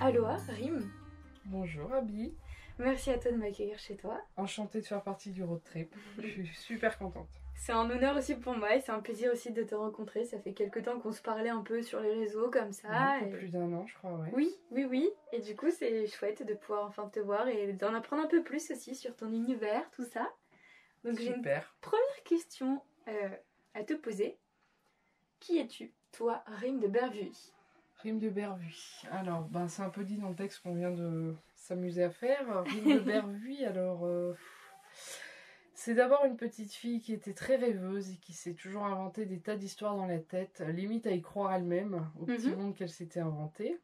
Aloha, Rim. Bonjour Abby. Merci à toi de m'accueillir chez toi. Enchantée de faire partie du road trip. Je suis super contente. C'est un honneur aussi pour moi et c'est un plaisir aussi de te rencontrer. Ça fait quelques temps qu'on se parlait un peu sur les réseaux comme ça. Un peu plus d'un an, je crois, ouais. Oui. Et du coup, c'est chouette de pouvoir enfin te voir et d'en apprendre un peu plus aussi sur ton univers, tout ça. Donc j'ai une première question à te poser. Qui es-tu, toi, Rim de Bervuy? Rim de Bervuy. Alors, c'est un peu dit dans le texte qu'on vient de s'amuser à faire. Rim de Bervuy, alors... c'est d'abord une petite fille qui était très rêveuse et qui s'est toujours inventé des tas d'histoires dans la tête, limite à y croire elle-même, au petit monde qu'elle s'était inventé.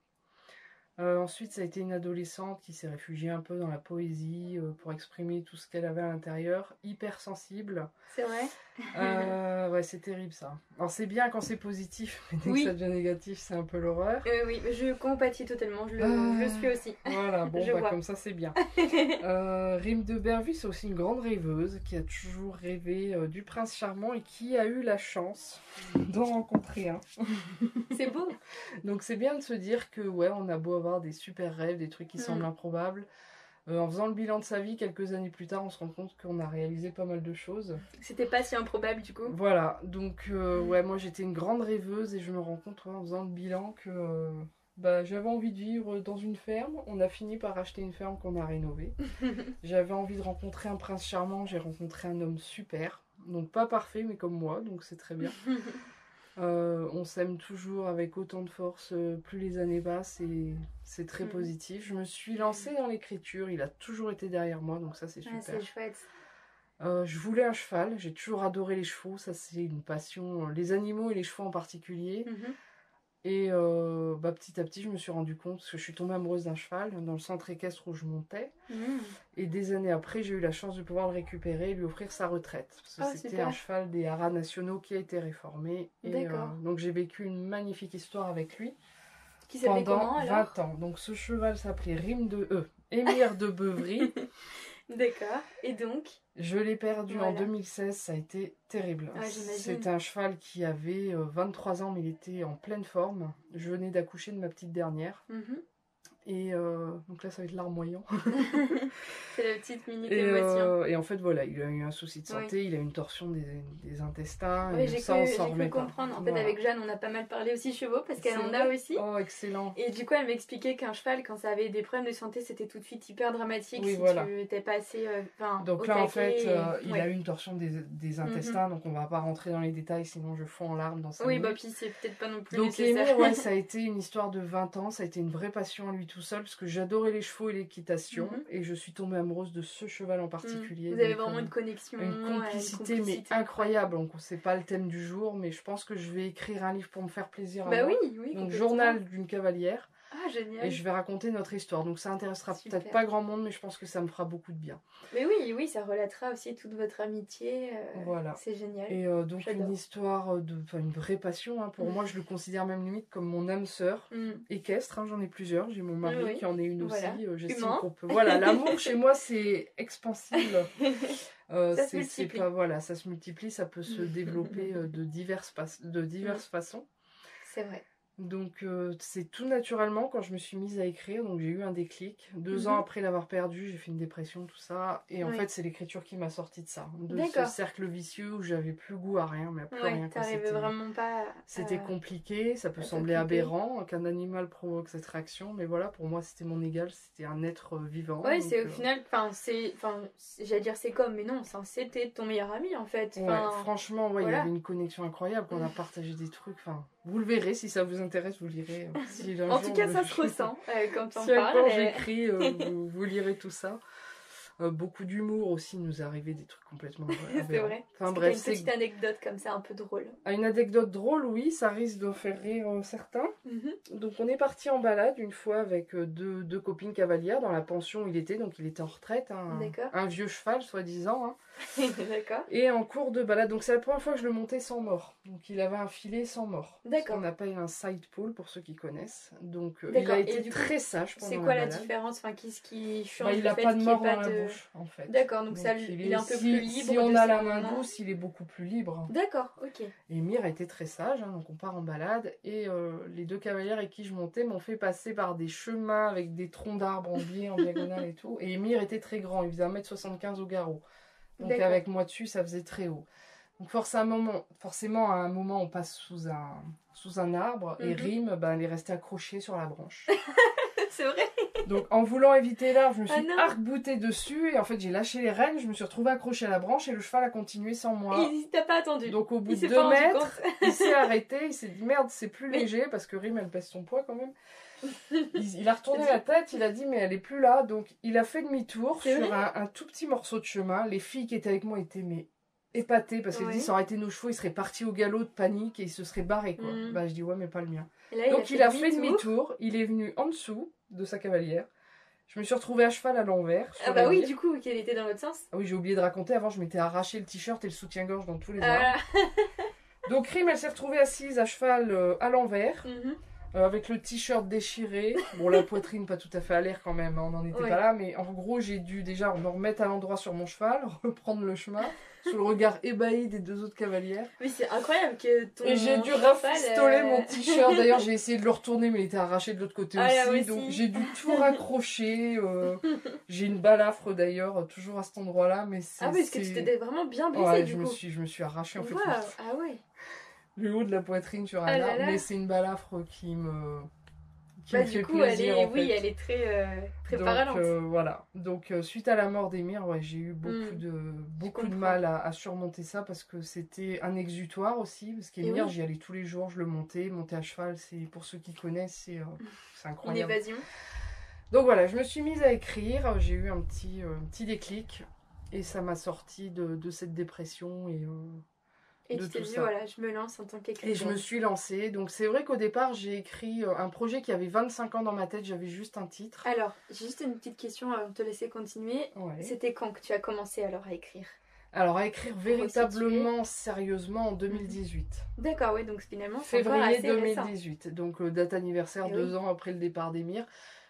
Ensuite, ça a été une adolescente qui s'est réfugiée un peu dans la poésie pour exprimer tout ce qu'elle avait à l'intérieur, hyper sensible. C'est vrai. Ouais, c'est terrible ça. Alors c'est bien quand c'est positif, mais dès que ça devient négatif, c'est un peu l'horreur. Oui, je compatis totalement, je suis aussi. Voilà, bon, comme ça c'est bien. Rim de Bervuy, c'est aussi une grande rêveuse qui a toujours rêvé du prince charmant et qui a eu la chance d'en rencontrer un. C'est beau. Donc c'est bien de se dire que ouais, on a beau avoir des super rêves, des trucs qui semblent improbables. En faisant le bilan de sa vie, quelques années plus tard, on se rend compte qu'on a réalisé pas mal de choses. C'était pas si improbable du coup. Voilà, donc ouais, moi j'étais une grande rêveuse et je me rends compte en faisant le bilan que j'avais envie de vivre dans une ferme. On a fini par acheter une ferme qu'on a rénovée. J'avais envie de rencontrer un prince charmant, j'ai rencontré un homme super. Donc pas parfait, mais comme moi, donc c'est très bien. On s'aime toujours avec autant de force, plus les années passent et c'est très positif. Je me suis lancée dans l'écriture, il a toujours été derrière moi, donc ça c'est super. C'est chouette. Je voulais un cheval, j'ai toujours adoré les chevaux, ça c'est une passion, les animaux et les chevaux en particulier. Et petit à petit je me suis rendu compte, parce que je suis tombée amoureuse d'un cheval dans le centre équestre où je montais. Et des années après j'ai eu la chance de pouvoir le récupérer et lui offrir sa retraite. Parce que c'était un cheval des haras nationaux qui a été réformé. Et donc j'ai vécu une magnifique histoire avec lui. Qui s'appelait pendant comment, alors 20 ans. Donc ce cheval s'appelait Émir de Beuvry. D'accord, et donc je l'ai perdu en 2016, ça a été terrible. C'était un cheval qui avait 23 ans, mais il était en pleine forme. Je venais d'accoucher de ma petite dernière. Et donc là, ça va être larmoyant. C'est la petite minute émotion. Et en fait, voilà, il a eu un souci de santé, il a eu une torsion des intestins. Oui, j'ai pu comprendre. En fait, avec Jeanne, on a pas mal parlé aussi chevaux, parce qu'elle en a aussi. Oh, excellent. Et du coup, elle m'expliquait qu'un cheval, quand ça avait des problèmes de santé, c'était tout de suite hyper dramatique si tu étais pas assez donc là, en fait, il a eu une torsion des intestins, donc on va pas rentrer dans les détails, sinon je fonds en larmes dans 5 minutes. Puis c'est peut-être pas non plus donc, nécessaire. Donc, Émir, ça a été une histoire de 20 ans, ça a été une vraie passion à lui tout seul, parce que j'adorais les chevaux et l'équitation, et je suis tombée amoureuse de ce cheval en particulier. Vous avez vraiment une connexion, une complicité mais incroyable. Donc c'est pas le thème du jour, mais je pense que je vais écrire un livre pour me faire plaisir à moi. Oui, donc journal d'une cavalière. Ah, génial. Et je vais raconter notre histoire. Donc ça intéressera peut-être pas grand monde, mais je pense que ça me fera beaucoup de bien. Mais oui, ça relatera aussi toute votre amitié. Voilà. C'est génial. Et donc une histoire, une vraie passion. Pour moi, je le considère même limite comme mon âme sœur équestre. J'en ai plusieurs. J'ai mon mari qui en est une aussi. J'estime qu'on peut. Voilà, l'amour chez moi, c'est expansible. Ça se multiplie, ça peut se développer de diverses façons. C'est vrai. Donc c'est tout naturellement quand je me suis mise à écrire, donc j'ai eu un déclic. 2 ans après l'avoir perdu, j'ai fait une dépression, tout ça. Et en fait, c'est l'écriture qui m'a sorti de ça. De ce cercle vicieux où j'avais plus goût à rien, mais à plus rien. T'arrivais vraiment pas... C'était compliqué, ça peut sembler aberrant qu'un animal provoque cette réaction, mais voilà, pour moi c'était mon égal, c'était un être vivant. Ouais, c'est au final, j'allais dire c'est comme, mais non, c'était ton meilleur ami en fait. Franchement, il y avait une connexion incroyable, qu'on a partagé des trucs, vous le verrez, si ça vous intéresse, vous lirez. En tout cas, ça se ressent quand on parle. Quand j'écris, vous lirez tout ça. Beaucoup d'humour aussi, nous arrivait des trucs complètement c'est vrai. Bref, une petite anecdote comme ça, un peu drôle. Une anecdote drôle, oui, ça risque de faire rire certains. Donc on est parti en balade une fois avec deux copines cavalières dans la pension où il était, donc il était en retraite, un vieux cheval soi-disant. D'accord. Et en cours de balade, donc c'est la première fois que je le montais sans mort. Donc il avait un filet sans mort. D'accord. On appelle un side pole pour ceux qui connaissent. Donc il a été très sage pendant la balade. C'est quoi la différence, qu'est-ce qui change il n'a pas de mort dans la gauche, en fait. D'accord, donc ça, il est un peu plus libre. Si on a la main douce, il est beaucoup plus libre. D'accord, ok. Et Mire était très sage, hein, donc on part en balade. Et les 2 cavalières avec qui je montais m'ont fait passer par des chemins avec des troncs d'arbres en biais, en diagonale et tout. Et Mire était très grand, il faisait 1m75 au garrot. Donc avec moi dessus, ça faisait très haut. Donc forcément, à un moment, on passe sous un arbre. Et Rime, elle est restée accrochée sur la branche. C'est vrai. Donc en voulant éviter l'arbre, je me suis arc-boutée dessus. Et en fait, j'ai lâché les rênes, je me suis retrouvée accrochée à la branche. Et le cheval a continué sans moi. Et il t'a pas attendu. Donc au bout de 2 mètres, il s'est arrêté. Il s'est dit merde, c'est plus léger. Parce que Rime, elle pèse son poids quand même. Il a retourné la tête, il a dit mais elle est plus là. Donc il a fait demi-tour sur un tout petit morceau de chemin. Les filles qui étaient avec moi étaient épatées. Parce qu'elles disent ça aurait été nos chevaux, ils seraient partis au galop de panique et ils se seraient barrés quoi. Bah je dis ouais mais pas le mien. Là, donc il a fait demi-tour, il est venu en dessous de sa cavalière. Je me suis retrouvée à cheval à l'envers. Ah bah oui, du coup, qu'elle était dans l'autre sens. Ah oui, j'ai oublié de raconter, avant je m'étais arraché le t-shirt et le soutien-gorge dans tous les arbres. Donc Rime, elle s'est retrouvée assise à cheval à l'envers, avec le t-shirt déchiré. Bon, la poitrine pas tout à fait à l'air quand même, on n'en était pas là, mais en gros j'ai dû déjà me remettre à l'endroit sur mon cheval, reprendre le chemin, sous le regard ébahi des 2 autres cavalières. Mais c'est incroyable que ton Et j'ai dû rafistoler mon t-shirt, d'ailleurs j'ai essayé de le retourner mais il était arraché de l'autre côté aussi, donc j'ai dû tout raccrocher. J'ai une balafre d'ailleurs, toujours à cet endroit-là, mais c'est... Ah oui, parce que tu t'étais vraiment bien blessée du coup. Je me suis arraché en fait ah ouais. Le haut de la poitrine sur un arbre, mais c'est une balafre qui me fait plaisir, en fait. Oui, elle est très parlante. Voilà. Donc suite à la mort d'Émir, j'ai eu beaucoup de mal à surmonter ça parce que c'était un exutoire aussi. Parce qu'Émir, j'y allais tous les jours, je le montais à cheval, c'est pour ceux qui connaissent, c'est incroyable. Une évasion. Donc voilà, je me suis mise à écrire, j'ai eu un petit déclic et ça m'a sorti de cette dépression et tu t'es dit, voilà, je me lance en tant qu'écrivain. Et je me suis lancée. Donc c'est vrai qu'au départ, j'ai écrit un projet qui avait 25 ans dans ma tête. J'avais juste un titre. Alors, j'ai juste une petite question avant de te laisser continuer. Ouais. C'était quand que tu as commencé alors à écrire? Alors à écrire véritablement, sérieusement en 2018. D'accord, oui, donc finalement c'est février 2018. Récent. Donc date anniversaire, 2 ans après le départ d'Émir.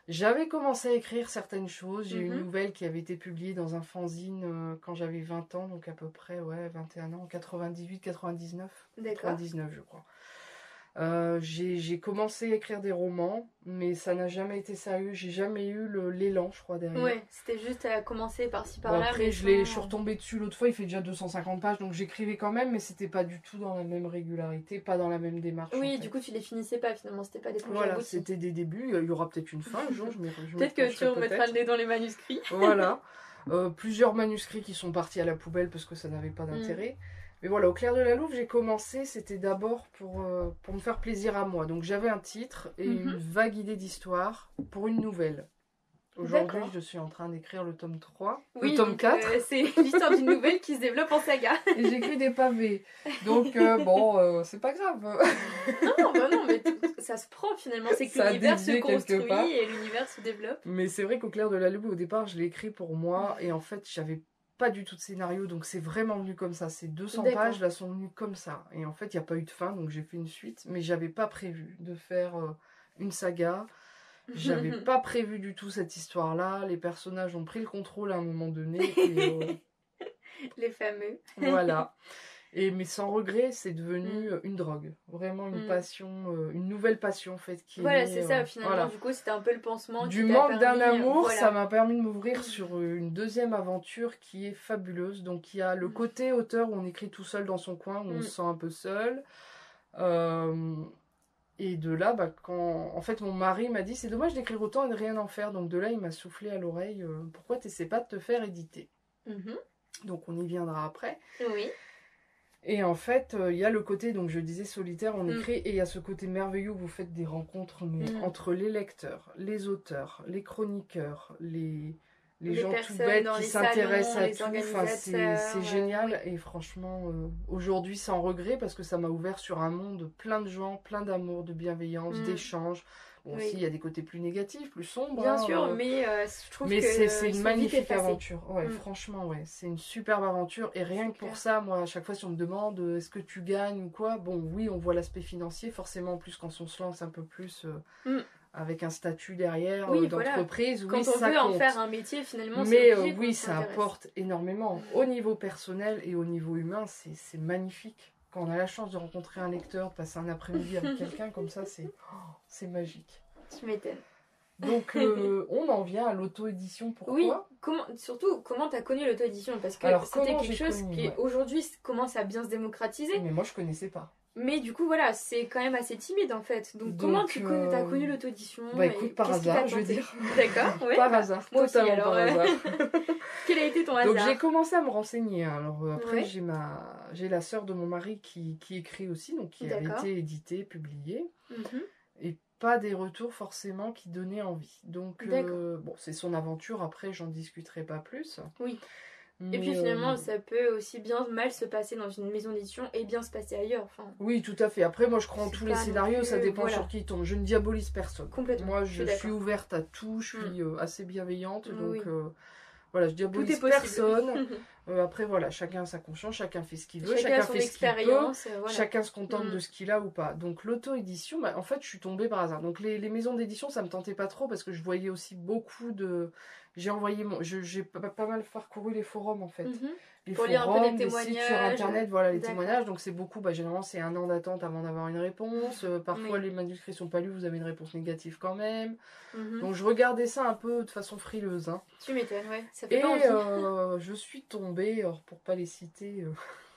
J'avais commencé à écrire certaines choses. J'ai eu une nouvelle qui avait été publiée dans un fanzine quand j'avais 20 ans, donc à peu près 21 ans, 98, 99. D'accord. 99 je crois. J'ai commencé à écrire des romans, mais ça n'a jamais été sérieux. J'ai jamais eu l'élan, je crois, derrière. Ouais, c'était juste à commencer par-ci par-là. Après, je suis retombée dessus l'autre fois, il fait déjà 250 pages, donc j'écrivais quand même, mais c'était pas du tout dans la même régularité, pas dans la même démarche. Oui, du coup, tu les finissais pas finalement, c'était pas des projets aboutis. C'était des débuts, il y aura peut-être une fin un jour. Peut-être que tu remettras le nez dans les manuscrits. Voilà. Plusieurs manuscrits qui sont partis à la poubelle parce que ça n'avait pas d'intérêt. Mais voilà, au clair de la Louve, j'ai commencé, c'était d'abord pour me faire plaisir à moi. Donc j'avais un titre et une vague idée d'histoire pour une nouvelle. Aujourd'hui, je suis en train d'écrire le tome 3, le tome 4. C'est l'histoire d'une nouvelle qui se développe en saga. Et j'écris des pavés. Donc c'est pas grave. non, mais ça se prend finalement. C'est que l'univers se construit et l'univers se développe. Mais c'est vrai qu'au clair de la Louve, au départ, je l'ai écrit pour moi. Et en fait, j'avais pas du tout de scénario, donc c'est vraiment venu comme ça. Ces 200 pages là sont venues comme ça. Et en fait, il n'y a pas eu de fin, donc j'ai fait une suite. Mais j'avais pas prévu de faire une saga. J'avais pas prévu du tout cette histoire-là. Les personnages ont pris le contrôle à un moment donné. Et, les fameux. Voilà. Mais sans regret, c'est devenu une drogue. Vraiment une passion, une nouvelle passion en fait. Voilà, c'est ça finalement. Voilà. Du coup, c'était un peu le pansement. Du manque d'un amour, ça m'a permis de m'ouvrir sur une deuxième aventure qui est fabuleuse. Donc il y a le côté auteur où on écrit tout seul dans son coin, où on se sent un peu seul. Et de là, quand en fait mon mari m'a dit c'est dommage d'écrire autant et de rien en faire. Donc de là, il m'a soufflé à l'oreille pourquoi tu n'essaies pas de te faire éditer. Donc on y viendra après. Oui. Et en fait, il y a le côté, donc je disais solitaire, on écrit, et il y a ce côté merveilleux où vous faites des rencontres entre les lecteurs, les auteurs, les chroniqueurs, les gens tout bêtes qui s'intéressent à tout. Enfin, c'est génial. Et franchement, aujourd'hui, sans regret, parce que ça m'a ouvert sur un monde plein de gens, plein d'amour, de bienveillance, d'échanges. Bon, aussi, il y a des côtés plus négatifs, plus sombres. Bien sûr, mais je trouve que c'est une magnifique aventure. Ouais, franchement, c'est une superbe aventure. Et rien que pour ça, moi, à chaque fois, si on me demande est-ce que tu gagnes ou quoi, bon, oui, on voit l'aspect financier. Forcément, en plus, quand on se lance un peu plus avec un statut derrière oui, d'entreprise. Quand oui, on ça veut compte. en faire un métier, finalement, mais c'est obligé oui, ça apporte énormément. Au niveau personnel et au niveau humain, c'est magnifique. Quand on a la chance de rencontrer un lecteur, de passer un après-midi avec quelqu'un comme ça, c'est magique. Tu m'étonnes. Donc, on en vient à l'auto-édition. Pourquoi? Oui, surtout, comment tu as connu l'auto-édition? Parce que c'était quelque chose qui, aujourd'hui, commence à bien se démocratiser. Mais moi, je connaissais pas. Mais du coup, voilà, c'est quand même assez timide, en fait. Donc comment tu as connu l'auto-édition? Bah écoute, par hasard, je veux dire. D'accord, ouais. Par hasard, moi totalement aussi, alors, par hasard. Quel a été ton hasard? Donc j'ai commencé à me renseigner. Alors après, j'ai la sœur de mon mari qui écrit aussi, donc qui avait été éditée, publiée. Et pas des retours forcément qui donnaient envie. Donc bon, c'est son aventure, après j'en discuterai pas plus. Oui. Et puis finalement, ça peut aussi bien mal se passer dans une maison d'édition et bien se passer ailleurs. Enfin, oui, tout à fait. Après, moi je crois en tous les scénarios, ça dépend sur qui il tombe. Je ne diabolise personne. Complètement. Moi je suis ouverte à tout, je suis assez bienveillante, donc voilà, je diabolise personne. Après voilà, chacun a sa conscience, chacun fait ce qu'il veut, chacun fait ce qu'il peut, chacun se contente de ce qu'il a ou pas. Donc l'auto-édition, en fait je suis tombée par hasard. Donc les maisons d'édition, ça me tentait pas trop parce que je voyais aussi beaucoup de... J'ai pas mal parcouru les forums en fait. Les pour forums, lire un peu des les sites sur internet, voilà, les témoignages. Donc c'est beaucoup, généralement c'est 1 an d'attente avant d'avoir une réponse. Parfois les manuscrits sont pas lus, vous avez une réponse négative quand même. Donc je regardais ça un peu de façon frileuse. Hein. Tu m'étonnes, ouais. Ça fait et pas envie. Je suis tombée, alors pour pas les citer...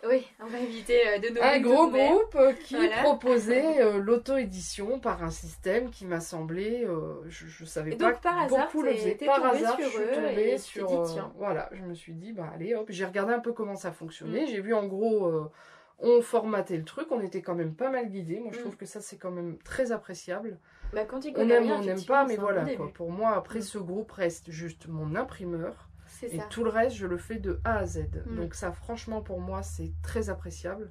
Oui, on va éviter de nommer un gros groupe qui proposait l'auto-édition par un système qui m'a semblé, je savais pas beaucoup le faisaient. Par hasard, je suis tombée sur... voilà, je me suis dit, allez hop, j'ai regardé un peu comment ça fonctionnait. J'ai vu en gros, on formatait le truc, on était quand même pas mal guidés. Moi, je trouve que ça, c'est quand même très appréciable. Quand on aime ou on n'aime pas, mais voilà, quoi. Pour moi, après, ce groupe reste juste mon imprimeur. Et tout le reste, je le fais de A à Z. Donc ça, franchement, pour moi, c'est très appréciable.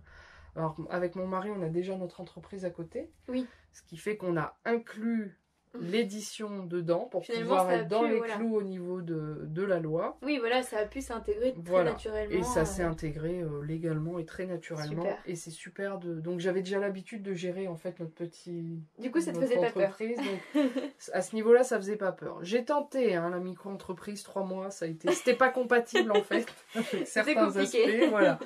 Alors, avec mon mari, on a déjà notre entreprise à côté. Oui. Ce qui fait qu'on a inclus l'édition dedans pour pouvoir être dans les clous au niveau de la loi. Oui, voilà, ça a pu s'intégrer très naturellement. Et ça s'est intégré légalement et très naturellement. Super. Et c'est super de... Donc j'avais déjà l'habitude de gérer en fait notre petit... Du coup, ça te faisait pas peur. Donc, à ce niveau-là, ça faisait pas peur. J'ai tenté la micro-entreprise, 3 mois, ça a été... C'était pas compatible en fait avec certains aspects. Voilà.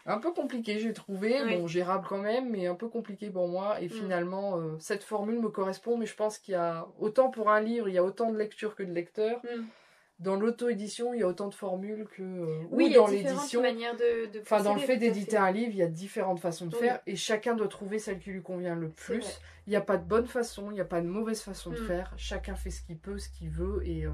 Un peu compliqué, j'ai trouvé. Oui. Bon, gérable quand même, mais un peu compliqué pour moi. Et finalement, cette formule me correspond. Mais je pense qu'il y a, autant pour un livre, il y a autant de lectures que de lecteurs. Dans l'auto-édition, il y a autant de formules que... oui, dans l'édition. Enfin, dans le fait d'éditer un livre, il y a différentes façons de faire. Et chacun doit trouver celle qui lui convient le plus. Il n'y a pas de bonne façon, il n'y a pas de mauvaise façon de faire. Chacun fait ce qu'il peut, ce qu'il veut. Et...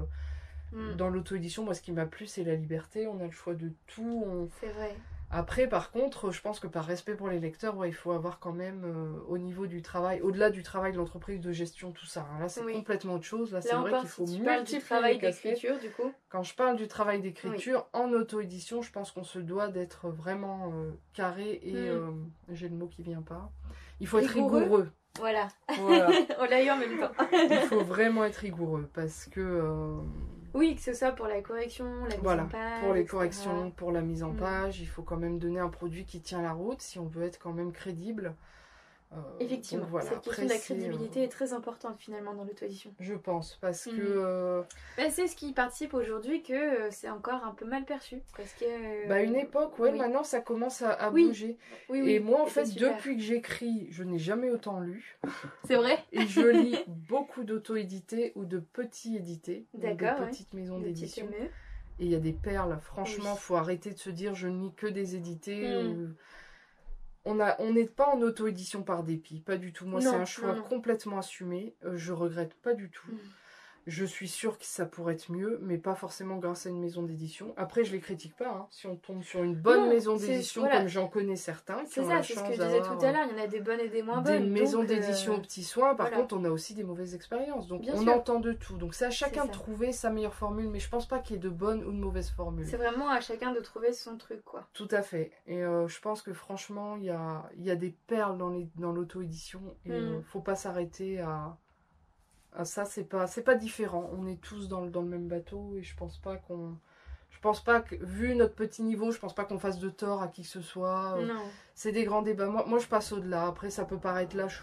dans l'auto-édition, moi, ce qui m'a plu, c'est la liberté. On a le choix de tout. C'est vrai. Après, par contre, je pense que par respect pour les lecteurs, il faut avoir quand même, au niveau du travail, au-delà du travail de l'entreprise, de gestion, tout ça. Là, c'est complètement autre chose. Là, c'est vrai qu'il faut multiplier du travail d'écriture, du coup. Quand je parle du travail d'écriture, en auto-édition, je pense qu'on se doit d'être vraiment carré et... j'ai le mot qui vient pas. Il faut être rigoureux. Voilà. On l'a eu en même temps. Il faut vraiment être rigoureux parce que... oui, que ce soit pour la correction, la mise en page. Pour les corrections, pour la mise en page, il faut quand même donner un produit qui tient la route si on veut être quand même crédible. Effectivement, cette question de la crédibilité est très importante finalement dans l'auto-édition. Je pense, parce que... c'est ce qui participe aujourd'hui que c'est encore un peu mal perçu. Parce que, une époque, maintenant ça commence à bouger. Et moi en fait, depuis que j'écris, je n'ai jamais autant lu. C'est vrai. Et je lis beaucoup d'auto-édités ou de petits édités, de petites maisons d'édition. Et il y a des perles, franchement, faut arrêter de se dire je ne lis que des édités. On n'est pas en auto-édition par dépit, pas du tout. Moi, c'est un choix complètement assumé. Je regrette pas du tout. Je suis sûre que ça pourrait être mieux, mais pas forcément grâce à une maison d'édition. Après, je les critique pas. Hein. Si on tombe sur une bonne maison d'édition, comme j'en connais certains, c'est ça, c'est ce que je disais tout à l'heure. Il y en a des bonnes et des moins bonnes. Des maisons d'édition aux petits soins. Par contre, on a aussi des mauvaises expériences. Donc, on entend de tout. Donc, c'est à chacun de trouver sa meilleure formule. Mais je pense pas qu'il y ait de bonnes ou de mauvaises formules. C'est vraiment à chacun de trouver son truc, quoi. Tout à fait. Et je pense que franchement, il y a des perles dans l'auto-édition. Et faut pas s'arrêter à... ça, c'est pas différent. On est tous dans le même bateau et je pense pas qu'on... Je pense pas que, vu notre petit niveau, je pense pas qu'on fasse de tort à qui que ce soit. Non. C'est des grands débats. Moi, je passe au-delà. Après, ça peut paraître lâche,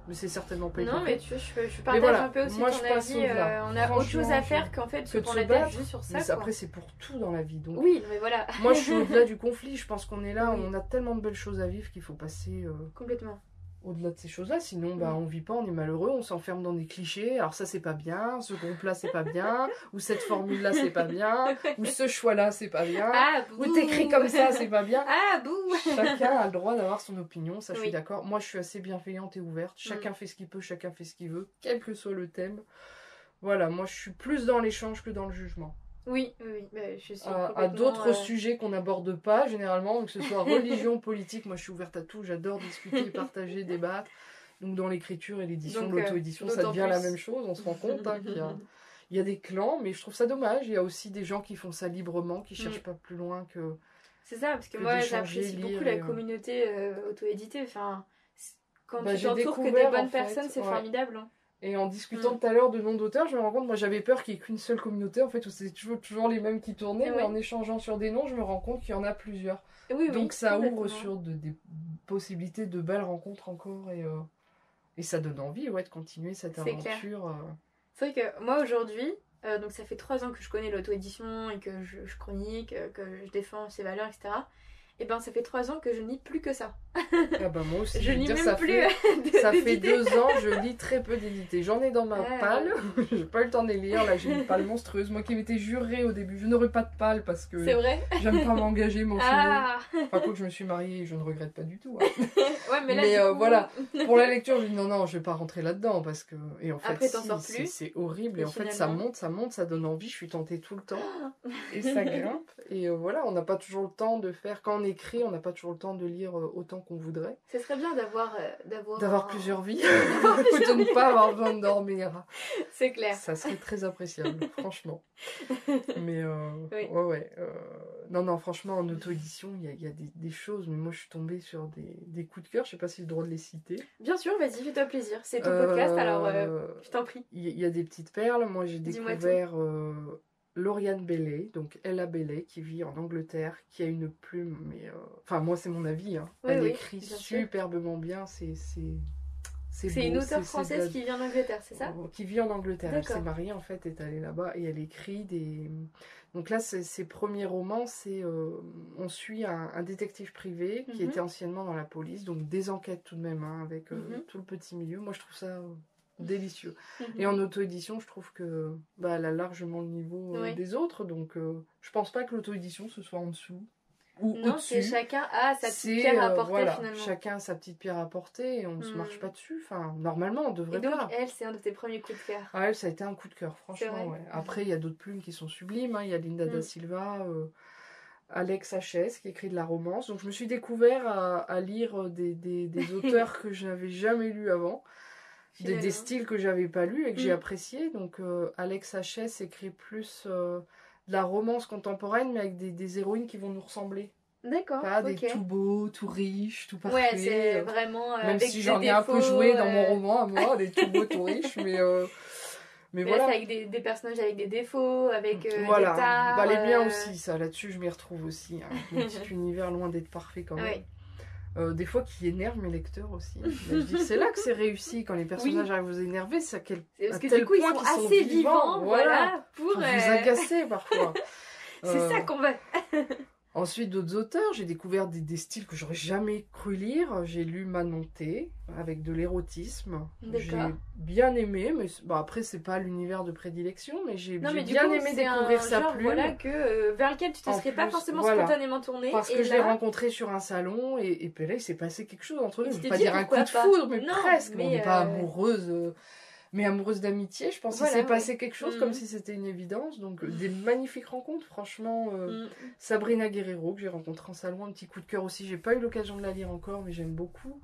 mais c'est certainement pas Non, mais tu vois, je partage un peu aussi moi, ton avis. On a autre chose à faire qu'en fait se prendre la tête juste sur ça. Mais après, c'est pour tout dans la vie. Donc, oui, mais voilà. moi, je suis au-delà du conflit. Je pense qu'on est là, Oui. on a tellement de belles choses à vivre qu'il faut passer Complètement. au-delà de ces choses-là. Sinon, on vit pas, on est malheureux, on s'enferme dans des clichés. Alors ça, c'est pas bien. Ce groupe-là, c'est pas bien. Ou cette formule-là, c'est pas bien. Ou ce choix-là, c'est pas bien. Ah, bouh. Ou t'écris comme ça, c'est pas bien. Ah, bouh. Chacun a le droit d'avoir son opinion, ça je suis Oui. d'accord. Moi, je suis assez bienveillante et ouverte. Chacun fait ce qu'il peut, chacun fait ce qu'il veut, quel que soit le thème. Voilà, moi, je suis plus dans l'échange que dans le jugement. Oui. Bah, je suis À d'autres sujets qu'on n'aborde pas, généralement, que ce soit religion, politique, moi je suis ouverte à tout, j'adore discuter, partager, débattre. Donc dans l'écriture et l'édition, l'auto-édition, ça devient la même chose, on se rend compte qu'il y a des clans, mais je trouve ça dommage. Il y a aussi des gens qui font ça librement, qui cherchent pas plus loin que... C'est ça, parce que moi j'apprécie beaucoup la communauté auto-éditée. Enfin, quand tu t'entoures que des bonnes personnes, c'est formidable. Hein. Et en discutant tout à l'heure de nom d'auteur, je me rends compte, moi j'avais peur qu'il n'y ait qu'une seule communauté, en fait, où c'est toujours les mêmes qui tournaient, mais en échangeant sur des noms, je me rends compte qu'il y en a plusieurs. Donc ça ouvre sur des possibilités de belles rencontres encore, et ça donne envie de continuer cette aventure. C'est vrai que moi aujourd'hui, donc ça fait 3 ans que je connais l'auto-édition et que je chronique, que je défends ses valeurs, etc. Et ben ça fait 3 ans que je ne lis plus que ça. Ah bah moi aussi, je lis même plus. Ça fait 2 ans, je lis très peu d'édités. J'en ai dans ma palle, j'ai pas eu le temps de les lire. Là j'ai une palle monstrueuse. Moi qui m'étais jurée au début, je n'aurais pas de palle parce que c'est vrai. J'aime pas m'engager, m'enfiler. Enfin quoi que je me suis mariée, je ne regrette pas du tout. Hein. Ouais, mais là, voilà, pour la lecture, je dis non, je vais pas rentrer là-dedans parce que... Et en fait, après, t'en sors plus. C'est horrible. Et en fait, ça monte, ça donne envie. Je suis tentée tout le temps. Et ça grimpe. Et voilà, on n'a pas toujours le temps de faire... Quand on écrit, on n'a pas toujours le temps de lire autant qu'on voudrait. Ce serait bien d'avoir plusieurs vies. De ne pas avoir besoin de dormir. C'est clair. Ça serait très appréciable, franchement. Mais non, franchement, en auto-édition, il y a des choses, mais moi je suis tombée sur des coups de cœur, je sais pas si j'ai le droit de les citer. Bien sûr, vas-y, fais-toi plaisir. C'est ton podcast, alors je t'en prie. Il y a des petites perles. Moi j'ai découvert Lauriane Bailey, donc Ella Bailey, qui vit en Angleterre, qui a une plume, mais... Enfin, moi c'est mon avis, hein. Elle écrit superbement bien, c'est une auteure française qui vit en Angleterre, c'est ça? Qui vit en Angleterre. Elle s'est mariée, en fait, est allée là-bas et elle écrit des... Donc là, ses premiers romans, on suit un détective privé qui était anciennement dans la police, donc des enquêtes tout de même, hein, avec tout le petit milieu. Moi, je trouve ça délicieux. Et en auto-édition, je trouve que elle a largement le niveau des autres, donc je pense pas que l'auto-édition, ce soit en dessous. Non, c'est chacun a sa petite pierre à apporter finalement. Chacun a sa petite pierre à porter et on ne se marche pas dessus. Enfin, normalement, on devrait pas. Et donc, elle, c'est un de tes premiers coups de cœur. Ah, elle, ça a été un coup de cœur, franchement. Ouais. Après, il y a d'autres plumes qui sont sublimes. Hein. Il y a Linda da Silva, Alex H.S. qui écrit de la romance. Donc, je me suis découvert à lire des auteurs que je n'avais jamais lus avant. Des styles que j'avais pas lus et que j'ai appréciés. Donc, Alex H.S. écrit plus... de la romance contemporaine, mais avec des héroïnes qui vont nous ressembler. D'accord. Pas des tout beaux, tout riches, tout parfaits. Ouais, c'est vraiment. Même si j'en ai un peu joué dans mon roman à moi, des tout beaux, tout riches, mais voilà. C'est avec des personnages avec des défauts, avec des tares. Les miens aussi, ça. Là-dessus, je m'y retrouve aussi. Hein. Mon petit univers loin d'être parfait quand même. Ouais. Des fois qui énerve mes lecteurs aussi. Je dis, c'est là que c'est réussi quand les personnages arrivent à vous énerver, c'est parce que du coup ils sont assez vivants, voilà, pour vous agacer parfois. C'est ça qu'on veut. Ensuite, d'autres auteurs, j'ai découvert des styles que j'aurais jamais cru lire. J'ai lu Manon T avec de l'érotisme. J'ai bien aimé, mais après c'est pas l'univers de prédilection, mais j'ai bien aimé découvrir sa plume. Voilà vers lequel tu te serais pas forcément spontanément tournée. Parce que je l'ai rencontré sur un salon et puis là il s'est passé quelque chose entre nous. Je vais pas dire un coup de foudre, mais presque. On n'est pas amoureuse. Mais amoureuse d'amitié, je pense qu'il s'est passé quelque chose comme si c'était une évidence. Donc des magnifiques rencontres, franchement. Sabrina Guerrero, que j'ai rencontrée en salon, un petit coup de cœur aussi. J'ai pas eu l'occasion de la lire encore, mais j'aime beaucoup.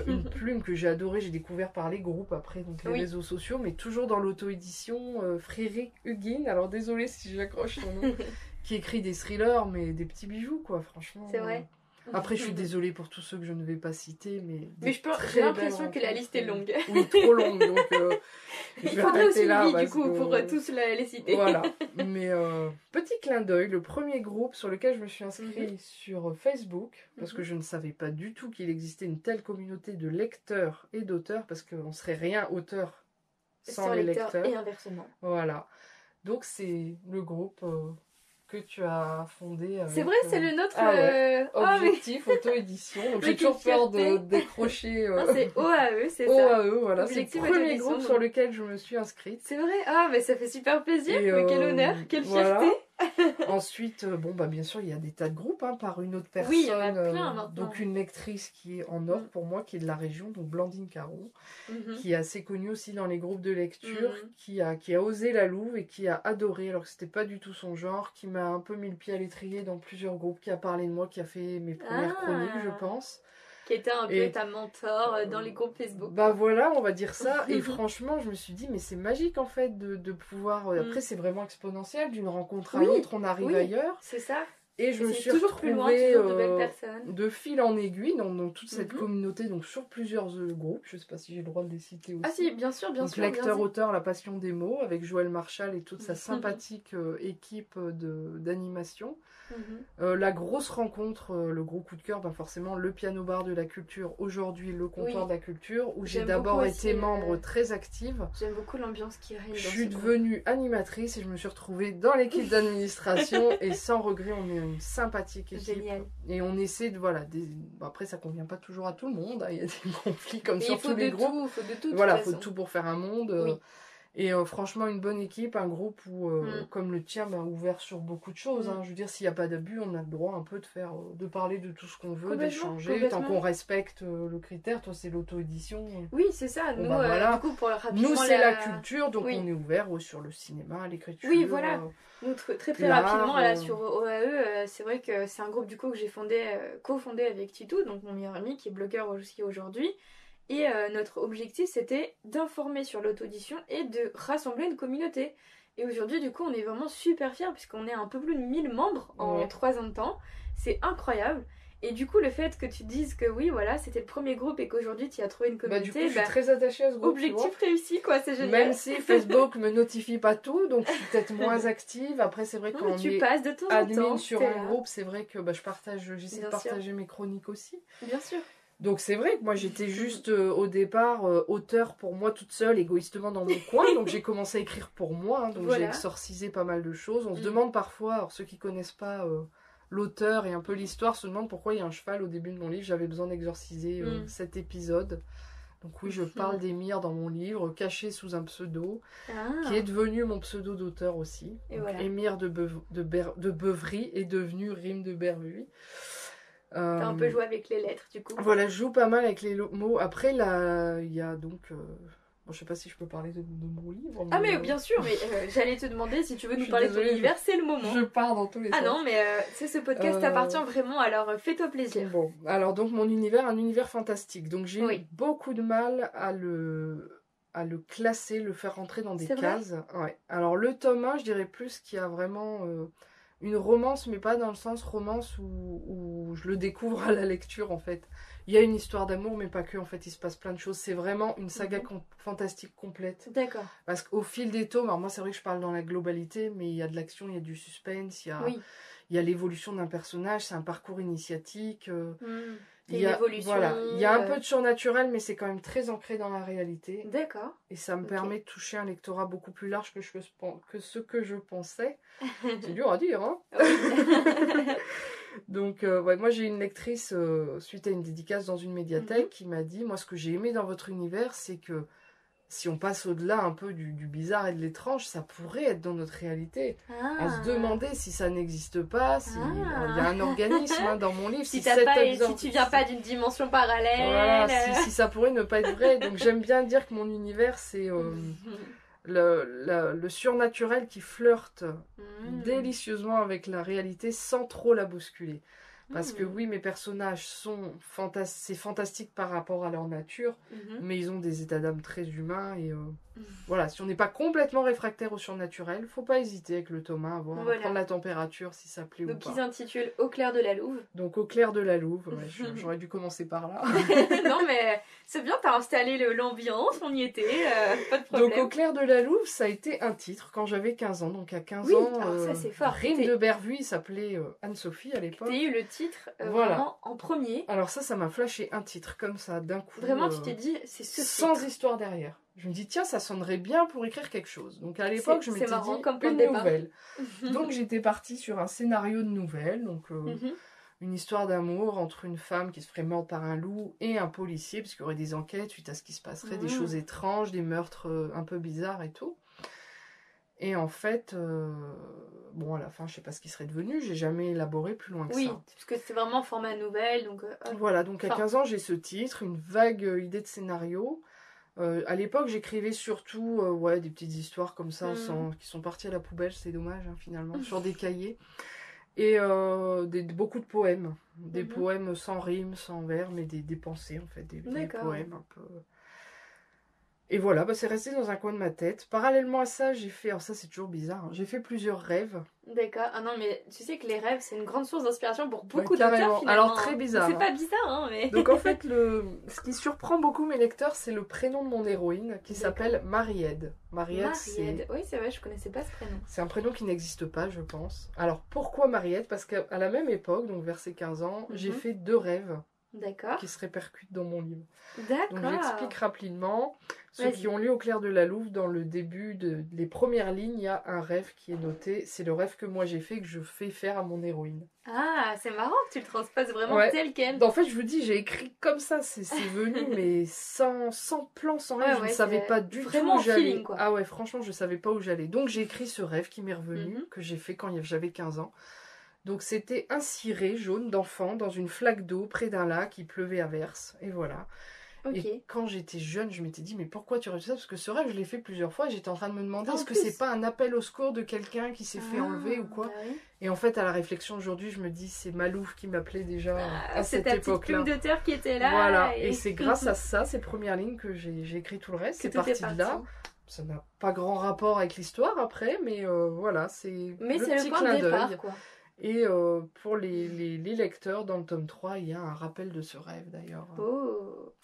Une plume que j'ai adorée, j'ai découvert par les groupes après, donc les réseaux sociaux, mais toujours dans l'auto-édition. Frédéric Huguin, alors désolée si j'accroche son nom, qui écrit des thrillers, mais des petits bijoux, quoi, franchement. C'est vrai. Après, je suis désolée pour tous ceux que je ne vais pas citer, mais j'ai l'impression que la liste est longue. Oui, trop longue, donc il faudrait aussi une vie, du coup, pour tous les citer. Voilà, mais petit clin d'œil, le premier groupe sur lequel je me suis inscrite sur Facebook, parce que je ne savais pas du tout qu'il existait une telle communauté de lecteurs et d'auteurs, parce qu'on ne serait rien auteur sans les lecteurs. Et inversement. Voilà, donc c'est le groupe... que tu as fondé. C'est vrai, c'est le nôtre objectif auto-édition. Donc j'ai toujours peur de décrocher. C'est OAE, c'est ça. OAE, voilà. C'est le premier groupe sur lequel je me suis inscrite. C'est vrai, mais ça fait super plaisir. Quel honneur, quelle fierté. Ensuite, bien sûr, il y a des tas de groupes par une autre personne. Oui, il y en a plein maintenant. Donc une lectrice qui est en or pour moi, qui est de la région, donc Blandine Caron, qui est assez connue aussi dans les groupes de lecture, qui a osé la louve et qui a adoré, alors que c'était pas du tout son genre, qui m'a un peu mis le pied à l'étrier dans plusieurs groupes, qui a parlé de moi, qui a fait mes premières chroniques, je pense. Qui était un peu ta mentor dans les groupes Facebook. Voilà, on va dire ça. Et franchement, je me suis dit, mais c'est magique en fait de pouvoir... Après, c'est vraiment exponentiel, d'une rencontre à l'autre, on arrive ailleurs. C'est ça. Et je me suis toujours retrouvée plus loin, toujours de belles personnes. De fil en aiguille dans toute cette communauté, donc sur plusieurs groupes. Je ne sais pas si j'ai le droit de les citer aussi. Ah si, bien sûr, bien sûr. Lecteur-auteur, La Passion des mots, avec Joël Marchal et toute sa sympathique équipe d'animation. La grosse rencontre, le gros coup de cœur, forcément le piano bar de la culture, aujourd'hui le comptoir de la culture, où j'ai d'abord été membre très active. J'aime beaucoup l'ambiance qui règne. Je suis devenue animatrice et je me suis retrouvée dans l'équipe d'administration et sans regret, on est une sympathique équipe. Génial. Et on essaie de après ça convient pas toujours à tout le monde, il y a des conflits comme sur tous les groupes. Il faut de tout. Voilà, faut tout pour faire un monde. Et franchement, une bonne équipe, un groupe où, comme le tien, ouvert sur beaucoup de choses. Je veux dire, s'il n'y a pas d'abus, on a le droit un peu de parler de tout ce qu'on veut, d'échanger, tant qu'on respecte le critère. Toi, c'est l'auto-édition. Oui, c'est ça. Nous, du coup, pour nous c'est la culture, donc on est ouvert sur le cinéma, l'écriture. Oui, voilà. Nous, très rapidement, là, sur OAE, c'est vrai que c'est un groupe du coup que j'ai cofondé avec Titou, donc mon meilleur ami, qui est blogueur aussi aujourd'hui. Et notre objectif, c'était d'informer sur l'auto-édition et de rassembler une communauté. Et aujourd'hui, du coup, on est vraiment super fiers puisqu'on est un peu plus de 1000 membres en 3 ans de temps. C'est incroyable. Et du coup, le fait que tu dises que oui, voilà, c'était le premier groupe et qu'aujourd'hui, tu as trouvé une communauté... du coup, je suis très attachée à ce groupe. Objectif réussi, quoi, c'est génial. Même si Facebook me notifie pas tout, donc je suis peut-être moins active. Après, c'est vrai que quand tu passes de temps en temps sur un groupe, c'est vrai que j'essaie de partager mes chroniques aussi. Bien sûr. Donc c'est vrai que moi j'étais juste au départ auteur pour moi toute seule, égoïstement dans mon coin, donc j'ai commencé à écrire pour moi, donc j'ai exorcisé pas mal de choses. On se demande parfois, alors ceux qui connaissent pas l'auteur et un peu l'histoire se demandent pourquoi il y a un cheval au début de mon livre, j'avais besoin d'exorciser cet épisode. Donc oui, je parle d'Émir dans mon livre, caché sous un pseudo, qui est devenu mon pseudo d'auteur aussi. Émir de Beuvry est devenu Rime de Bervuy. T'as un peu joué avec les lettres du coup. Voilà, je joue pas mal avec les mots. Après, là, il y a donc... je sais pas si je peux parler de mon livre. Mais bien sûr, mais j'allais te demander si tu veux nous parler de ton univers, c'est le moment. Je pars dans tous les sens. Ah non, mais ce podcast t'appartient vraiment, alors fais-toi plaisir. Bon, alors donc mon univers, un univers fantastique. Donc j'ai eu beaucoup de mal à le classer, le faire rentrer dans des cases. Ouais. Alors le tome 1, je dirais plus qu'il y a vraiment... une romance, mais pas dans le sens romance où je le découvre à la lecture en fait. Il y a une histoire d'amour, mais pas que, en fait, il se passe plein de choses. C'est vraiment une saga fantastique complète. D'accord. Parce qu'au fil des tomes, alors moi c'est vrai que je parle dans la globalité, mais il y a de l'action, il y a du suspense, il y a l'évolution d'un personnage, c'est un parcours initiatique. Il y a l'évolution. Voilà, il y a un peu de surnaturel, mais c'est quand même très ancré dans la réalité. D'accord. Et ça me permet de toucher un lectorat beaucoup plus large que ce que je pensais. C'est dur à dire, hein. Donc, moi j'ai une lectrice, suite à une dédicace dans une médiathèque, qui m'a dit, moi ce que j'ai aimé dans votre univers, c'est que si on passe au-delà un peu du bizarre et de l'étrange, ça pourrait être dans notre réalité. À se demander si ça n'existe pas, si il y a un organisme dans mon livre. Si tu viens pas d'une dimension parallèle. Voilà, si ça pourrait ne pas être vrai. Donc j'aime bien dire que mon univers, c'est le surnaturel qui flirte délicieusement avec la réalité sans trop la bousculer. Parce que oui, mes personnages sont c'est fantastique par rapport à leur nature, mais ils ont des états d'âme très humains. Et voilà, si on n'est pas complètement réfractaire au surnaturel, faut pas hésiter avec le Thomas à voir, prendre la température si ça plaît ou pas. Donc ils s'intitulent Au clair de la Louve. Donc Au clair de la Louve, j'aurais dû commencer par là. Non mais c'est bien, t'as installé l'ambiance, on y était, pas de problème. Donc Au clair de la Louve, ça a été un titre quand j'avais 15 ans. Donc à 15 ans, alors ça c'est fort. Rime de Bervuy s'appelait Anne-Sophie à l'époque. T'as eu le titre vraiment en premier. Alors ça m'a flashé un titre comme ça d'un coup. Vraiment, tu t'es dit, c'est ce sans titre. Histoire derrière. Je me dis, tiens, ça sonnerait bien pour écrire quelque chose. Donc à l'époque, je m'étais dit, comme une nouvelle. Donc j'étais partie sur un scénario de nouvelle. Donc une histoire d'amour entre une femme qui se ferait mordre par un loup et un policier, puisqu'il y aurait des enquêtes suite à ce qui se passerait, des choses étranges, des meurtres un peu bizarres et tout. Et en fait, bon, à la fin, je sais pas ce qui serait devenu, j'ai jamais élaboré plus loin que ça. Oui, parce que c'est vraiment format nouvelle, donc... voilà, donc à 15 ans, j'ai ce titre, une vague idée de scénario. À l'époque, j'écrivais surtout des petites histoires comme ça, qui sont parties à la poubelle, c'est dommage, finalement, sur des cahiers. Et beaucoup de poèmes. Des poèmes sans rime, sans vers, mais des pensées, en fait, des poèmes un peu... Et voilà, c'est resté dans un coin de ma tête. Parallèlement à ça, j'ai fait... Alors ça, c'est toujours bizarre. J'ai fait plusieurs rêves. D'accord. Ah non, mais tu sais que les rêves, c'est une grande source d'inspiration pour beaucoup d'auteurs, finalement. Alors, très bizarre. C'est pas bizarre, mais... Donc, en fait, ce qui surprend beaucoup mes lecteurs, c'est le prénom de mon héroïne, qui s'appelle Marie-Ed. Marie-Ed, c'est... Oui, c'est vrai, je connaissais pas ce prénom. C'est un prénom qui n'existe pas, je pense. Alors, pourquoi Marie-Ed? Parce qu'à la même époque, donc vers ses 15 ans, j'ai fait 2 rêves. D'accord. Qui se répercutent dans mon livre. D'accord. Donc j'explique rapidement. Ceux qui ont lu Au clair de la Louve, dans le début des premières lignes, il y a un rêve qui est noté. C'est le rêve que moi j'ai fait, que je fais faire à mon héroïne. Ah, c'est marrant que tu le transposes vraiment tel quel. En fait, je vous dis, j'ai écrit comme ça, c'est venu, mais sans plan, sans rien. Je ne savais pas du tout où j'allais. Ah ouais, franchement, je ne savais pas où j'allais. Donc j'ai écrit ce rêve qui m'est revenu, que j'ai fait quand j'avais 15 ans. Donc c'était un ciré jaune d'enfant dans une flaque d'eau près d'un lac, il pleuvait à verse, et voilà. Et quand j'étais jeune, je m'étais dit, mais pourquoi tu rêves ça? Parce que ce rêve, je l'ai fait plusieurs fois, j'étais en train de me demander, est-ce que c'est pas un appel au secours de quelqu'un qui s'est fait enlever ou quoi? Et en fait, à la réflexion aujourd'hui, je me dis, c'est Malouf qui m'appelait déjà à cette époque-là. C'est ta petite plume d'auteur qui était là. Voilà, et c'est grâce à ça, ces premières lignes, que j'ai écrit tout le reste, c'est parti de là. Ça n'a pas grand rapport avec l'histoire après, mais voilà, c'est le petit clin d'œil. Et pour les lecteurs, dans le tome 3, il y a un rappel de ce rêve d'ailleurs. Oh,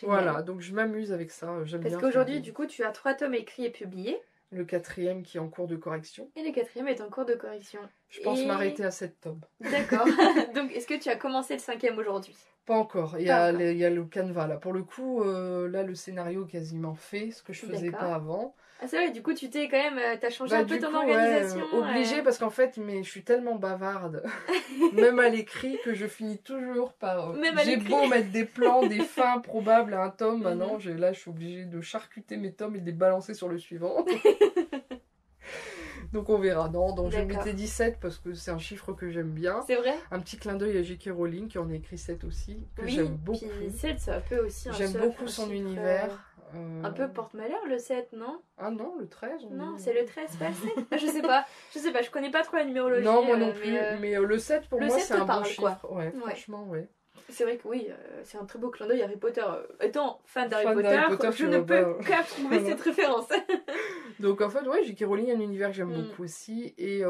voilà, donc je m'amuse avec ça. Parce qu'aujourd'hui, du coup, tu as 3 tomes écrits et publiés. Le 4e qui est en cours de correction. Et le 4e est en cours de correction. Je pense m'arrêter à 7 tomes. D'accord. Donc, est-ce que tu as commencé le 5e aujourd'hui? Pas encore. Il y a le canevas là. Pour le coup, là, le scénario est quasiment fait, ce que je faisais pas avant. Ah c'est vrai, du coup tu t'es quand même, t'as changé un peu ton organisation. Obligée parce qu'en fait, je suis tellement bavarde, même à l'écrit, que je finis toujours par... J'ai beau mettre des plans, des fins probables à un tome, maintenant là je suis obligée de charcuter mes tomes et de les balancer sur le suivant. Donc on verra. Non, donc je mettais 17 parce que c'est un chiffre que j'aime bien. C'est vrai. Un petit clin d'œil à J.K. Rowling qui en a écrit 7 aussi, que j'aime beaucoup. Puis 7 ça peut aussi j'aime beaucoup son univers. Un peu porte-malheur le 7, non? Ah non, le 13. Non, c'est le 13 pas le 7. Je sais pas, je connais pas trop la numérologie. Non, moi non plus, mais le 7 pour moi c'est un bon chiffre. Ouais, franchement, ouais. C'est vrai que oui, c'est un très beau clin d'œil Harry Potter. Étant fan d'Harry Potter, je ne peux qu'approuver cette référence. Donc en fait, J.K. Rowling a un univers que j'aime beaucoup aussi. Et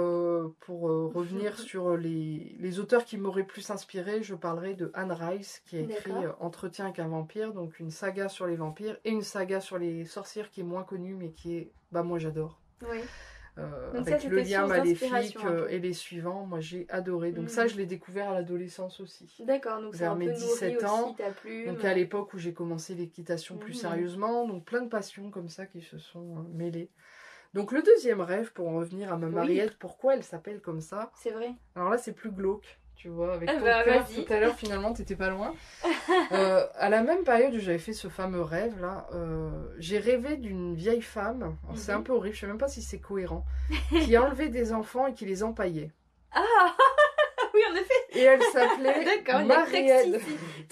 pour revenir sur les auteurs qui m'auraient plus inspiré, je parlerai de Anne Rice qui a écrit Entretien avec un vampire, donc une saga sur les vampires et une saga sur les sorcières qui est moins connue mais qui est, moi j'adore. Oui. Avec ça, le lien maléfique et les suivants, moi j'ai adoré. Donc ça, je l'ai découvert à l'adolescence aussi. D'accord, donc vers mes 17 ans. Aussi, ta plume. Donc à l'époque où j'ai commencé l'équitation plus sérieusement, donc plein de passions comme ça qui se sont mêlées. Donc le deuxième rêve, pour en revenir à ma Marie-Ed, pourquoi elle s'appelle comme ça? C'est vrai. Alors là, c'est plus glauque. Tu vois, avec ton cœur, tout à l'heure, finalement, t'étais pas loin. À la même période où j'avais fait ce fameux rêve, là, j'ai rêvé d'une vieille femme, c'est un peu horrible, je sais même pas si c'est cohérent, qui enlevait des enfants et qui les empaillait. Ah oui, en effet. Et elle s'appelait Marie-Ed.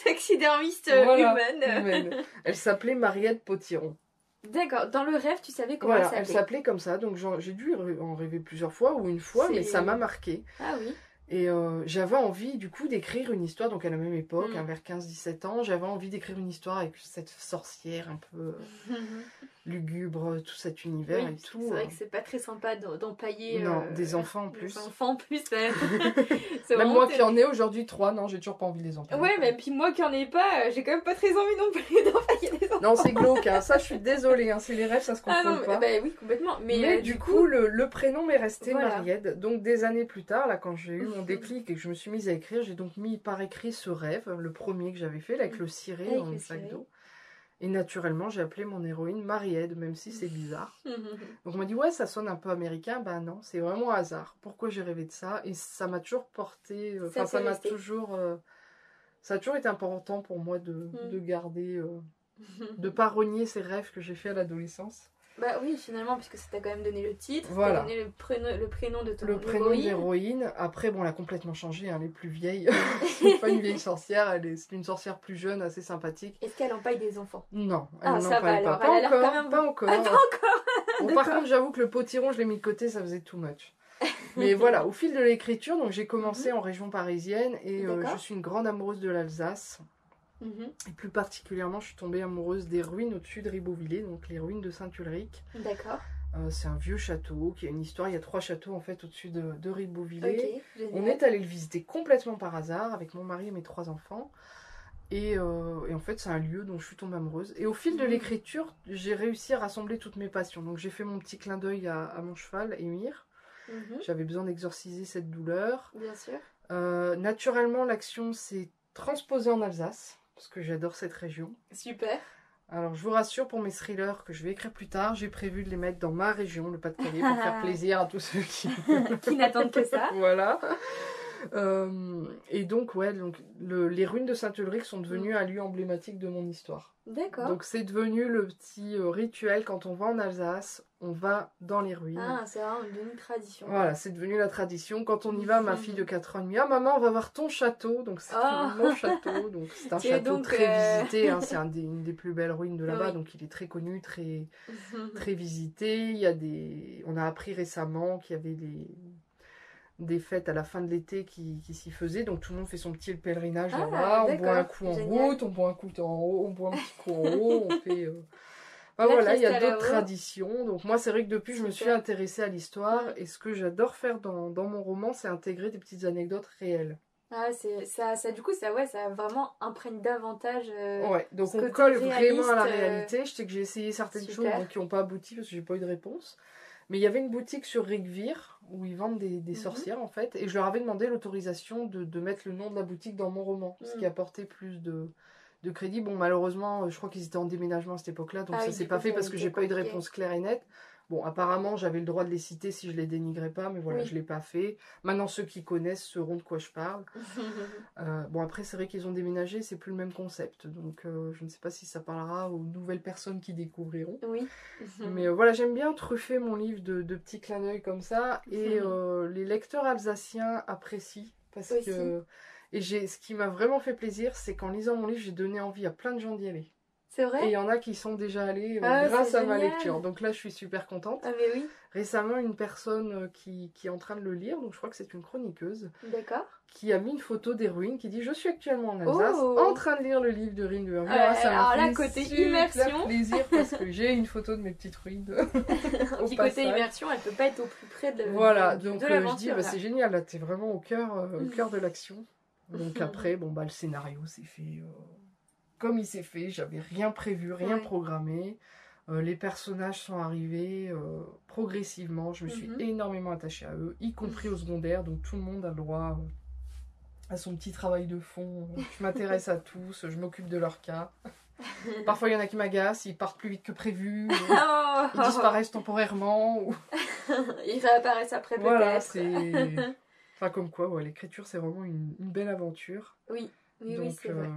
Taxidermiste humaine. Elle s'appelait Marie-Ed Potiron. D'accord, dans le rêve, tu savais comment elle s'appelait. Elle s'appelait comme ça, donc j'ai dû en rêver plusieurs fois, ou une fois, mais ça m'a marqué. Ah oui. Et j'avais envie du coup d'écrire une histoire, donc à la même époque, vers 15-17 ans, j'avais envie d'écrire une histoire avec cette sorcière un peu lugubre, tout cet univers et tout. C'est vrai que c'est pas très sympa d'empailler des enfants en plus. Des enfants en plus, même moi qui en ai aujourd'hui 3, non, j'ai toujours pas envie de les empailler. Ouais, mais puis moi qui en ai pas, j'ai quand même pas très envie non plus d'empailler des enfants. Non, c'est glauque, hein. Ça je suis désolée, hein. C'est les rêves, ça se contrôle pas. Bah oui, complètement. Mais du coup, le prénom m'est resté Mariette. Donc des années plus tard, là, quand j'ai eu mon déclic et que je me suis mise à écrire, j'ai donc mis par écrit ce rêve, le premier que j'avais fait, là, avec le ciré dans le sac d'eau. Et naturellement, j'ai appelé mon héroïne Mariette, même si c'est bizarre. Donc on m'a dit, ouais, ça sonne un peu américain. Ben non, c'est vraiment un hasard. Pourquoi j'ai rêvé de ça? Et ça m'a toujours porté... Enfin, ça a toujours été important pour moi de garder... de pas renier ces rêves que j'ai fait à l'adolescence. Bah oui, finalement, puisque ça t'a quand même donné le titre, voilà. T'as donné le prénom de ton héroïne. Le prénom d'héroïne. Après, bon, elle a complètement changé, hein, elle est plus vieille. C'est pas une vieille sorcière, c'est une sorcière plus jeune, assez sympathique. Est-ce qu'elle empaille des enfants? Non, elle n'empaille pas. Pas encore, pas encore. Ah, pas encore. Bon, par contre, j'avoue que le potiron, je l'ai mis de côté, ça faisait too much. Mais voilà, au fil de l'écriture, donc j'ai commencé en région parisienne et je suis une grande amoureuse de l'Alsace. Et plus particulièrement, je suis tombée amoureuse des ruines au-dessus de Ribeauvillé, donc les ruines de Saint-Ulrich. D'accord. C'est un vieux château qui a une histoire. Il y a 3 châteaux en fait au-dessus de Ribeauvillé. Okay, on est allé le visiter complètement par hasard avec mon mari et mes 3 enfants. Et en fait, c'est un lieu dont je suis tombée amoureuse. Et au fil de l'écriture, j'ai réussi à rassembler toutes mes passions. Donc j'ai fait mon petit clin d'œil à mon cheval, Émir. J'avais besoin d'exorciser cette douleur. Bien sûr. Naturellement, l'action s'est transposée en Alsace. Parce que j'adore cette région. Super. Alors, je vous rassure, pour mes thrillers que je vais écrire plus tard, j'ai prévu de les mettre dans ma région, le Pas-de-Calais, pour faire plaisir à tous ceux qui n'attendent que ça. Voilà. Et donc, ouais, les ruines de Saint-Ulrich sont devenues un lieu emblématique de mon histoire. D'accord. Donc, c'est devenu le petit rituel. Quand on va en Alsace, on va dans les ruines. Ah, c'est vraiment devenu une tradition. Voilà, c'est devenu la tradition. Quand on y va, ma fille de 4 ans et demi, ah maman, on va voir ton château. Donc, c'est mon château. Donc, c'est un château très visité. Hein, c'est une des plus belles ruines de là-bas. Oui. Donc, il est très connu, très, très visité. On a appris récemment qu'il y avait des fêtes à la fin de l'été qui s'y faisaient, donc tout le monde fait son petit pèlerinage là-bas, on boit un coup en route, on boit un coup en haut, on boit un petit coup en haut, on fait... voilà, il y a d'autres traditions, donc moi c'est vrai que depuis je me suis intéressée à l'histoire, et ce que j'adore faire dans mon roman, c'est intégrer des petites anecdotes réelles. Ah, ça du coup, ça vraiment imprègne davantage. Ouais, donc on colle vraiment à la réalité. Je sais que j'ai essayé certaines choses qui n'ont pas abouti parce que j'ai pas eu de réponse. Mais il y avait une boutique sur Rigvir où ils vendent des sorcières en fait. Et je leur avais demandé l'autorisation de mettre le nom de la boutique dans mon roman. Ce qui apportait plus de crédit. Bon, malheureusement, je crois qu'ils étaient en déménagement à cette époque-là. Donc ça s'est pas fait parce que j'ai pas eu de réponse claire et nette. Bon, apparemment, j'avais le droit de les citer si je les dénigrais pas, mais voilà, je l'ai pas fait. Maintenant, ceux qui connaissent sauront de quoi je parle. Bon, après, c'est vrai qu'ils ont déménagé, c'est plus le même concept. Donc, je ne sais pas si ça parlera aux nouvelles personnes qui découvriront. Oui. Mais voilà, j'aime bien truffer mon livre de petits clins d'œil comme ça. Et les lecteurs alsaciens apprécient. Parce que... Et ce qui m'a vraiment fait plaisir, c'est qu'en lisant mon livre, j'ai donné envie à plein de gens d'y aller. C'est vrai? Et il y en a qui sont déjà allés grâce à ma lecture. Donc là, je suis super contente. Ah mais oui. Récemment, une personne qui est en train de le lire, donc je crois que c'est une chroniqueuse, d'accord, qui a mis une photo des ruines, qui dit « Je suis actuellement en Alsace, en train de lire le livre de Ruines de Hurley. » Alors là, côté immersion, plaisir parce que j'ai une photo de mes petites ruines. Puis côté immersion, elle peut pas être au plus près de voilà, donc je dis c'est génial, là, t'es vraiment au cœur de l'action. Donc après, le scénario s'est fait... Comme il s'est fait, j'avais rien prévu, rien programmé. Les personnages sont arrivés progressivement. Je me suis énormément attachée à eux, y compris au secondaire. Donc tout le monde a le droit à son petit travail de fond. Je m'intéresse à tous, je m'occupe de leur cas. Parfois il y en a qui m'agacent, ils partent plus vite que prévu. Ils disparaissent temporairement. Ils réapparaissent après peut-être. Voilà, c'est... Enfin comme quoi, l'écriture c'est vraiment une belle aventure. Oui, donc, c'est vrai.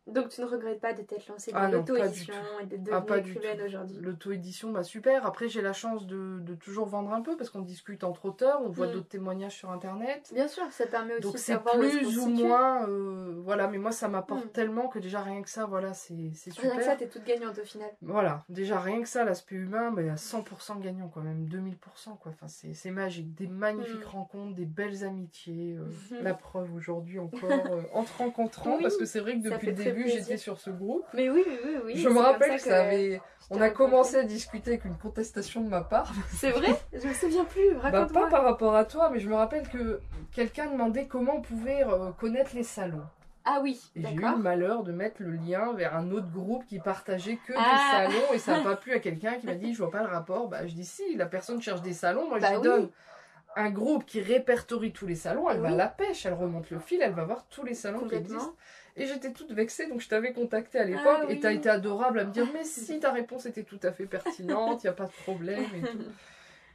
Donc tu ne regrettes pas de t'être lancée dans l'auto-édition et d'être devenue écrivaine aujourd'hui? L'auto-édition, bah super. Après, j'ai la chance de toujours vendre un peu parce qu'on discute entre auteurs, on voit d'autres témoignages sur Internet. Bien sûr, ça permet aussi donc de c'est savoir plus ou moins... voilà, mais moi, ça m'apporte tellement que déjà, rien que ça, voilà, c'est super. Rien que ça, t'es toute gagnante au final. Voilà, déjà, rien que ça, l'aspect humain, bah, il y a 100% gagnant, quoi, même 2000%, quoi. Enfin, c'est magique. Des magnifiques rencontres, des belles amitiés. La preuve aujourd'hui encore, en te rencontrant, parce que c'est vrai que depuis le début, j'étais sur ce groupe. Mais oui. Je me rappelle que on a commencé à discuter avec une contestation de ma part. C'est vrai? Je me souviens plus, raconte-moi. Pas par rapport à toi, mais je me rappelle que quelqu'un demandait comment on pouvait connaître les salons. Ah oui, et j'ai eu le malheur de mettre le lien vers un autre groupe qui partageait que des salons, et ça n'a pas plu à quelqu'un qui m'a dit je vois pas le rapport. Bah je dis si, la personne cherche des salons, moi je lui donne un groupe qui répertorie tous les salons, elle va à la pêche, elle remonte le fil, elle va voir tous les salons qui existent. Et j'étais toute vexée, donc je t'avais contacté à l'époque, et t'as été adorable à me dire mais si, ta réponse était tout à fait pertinente, il n'y a pas de problème et tout.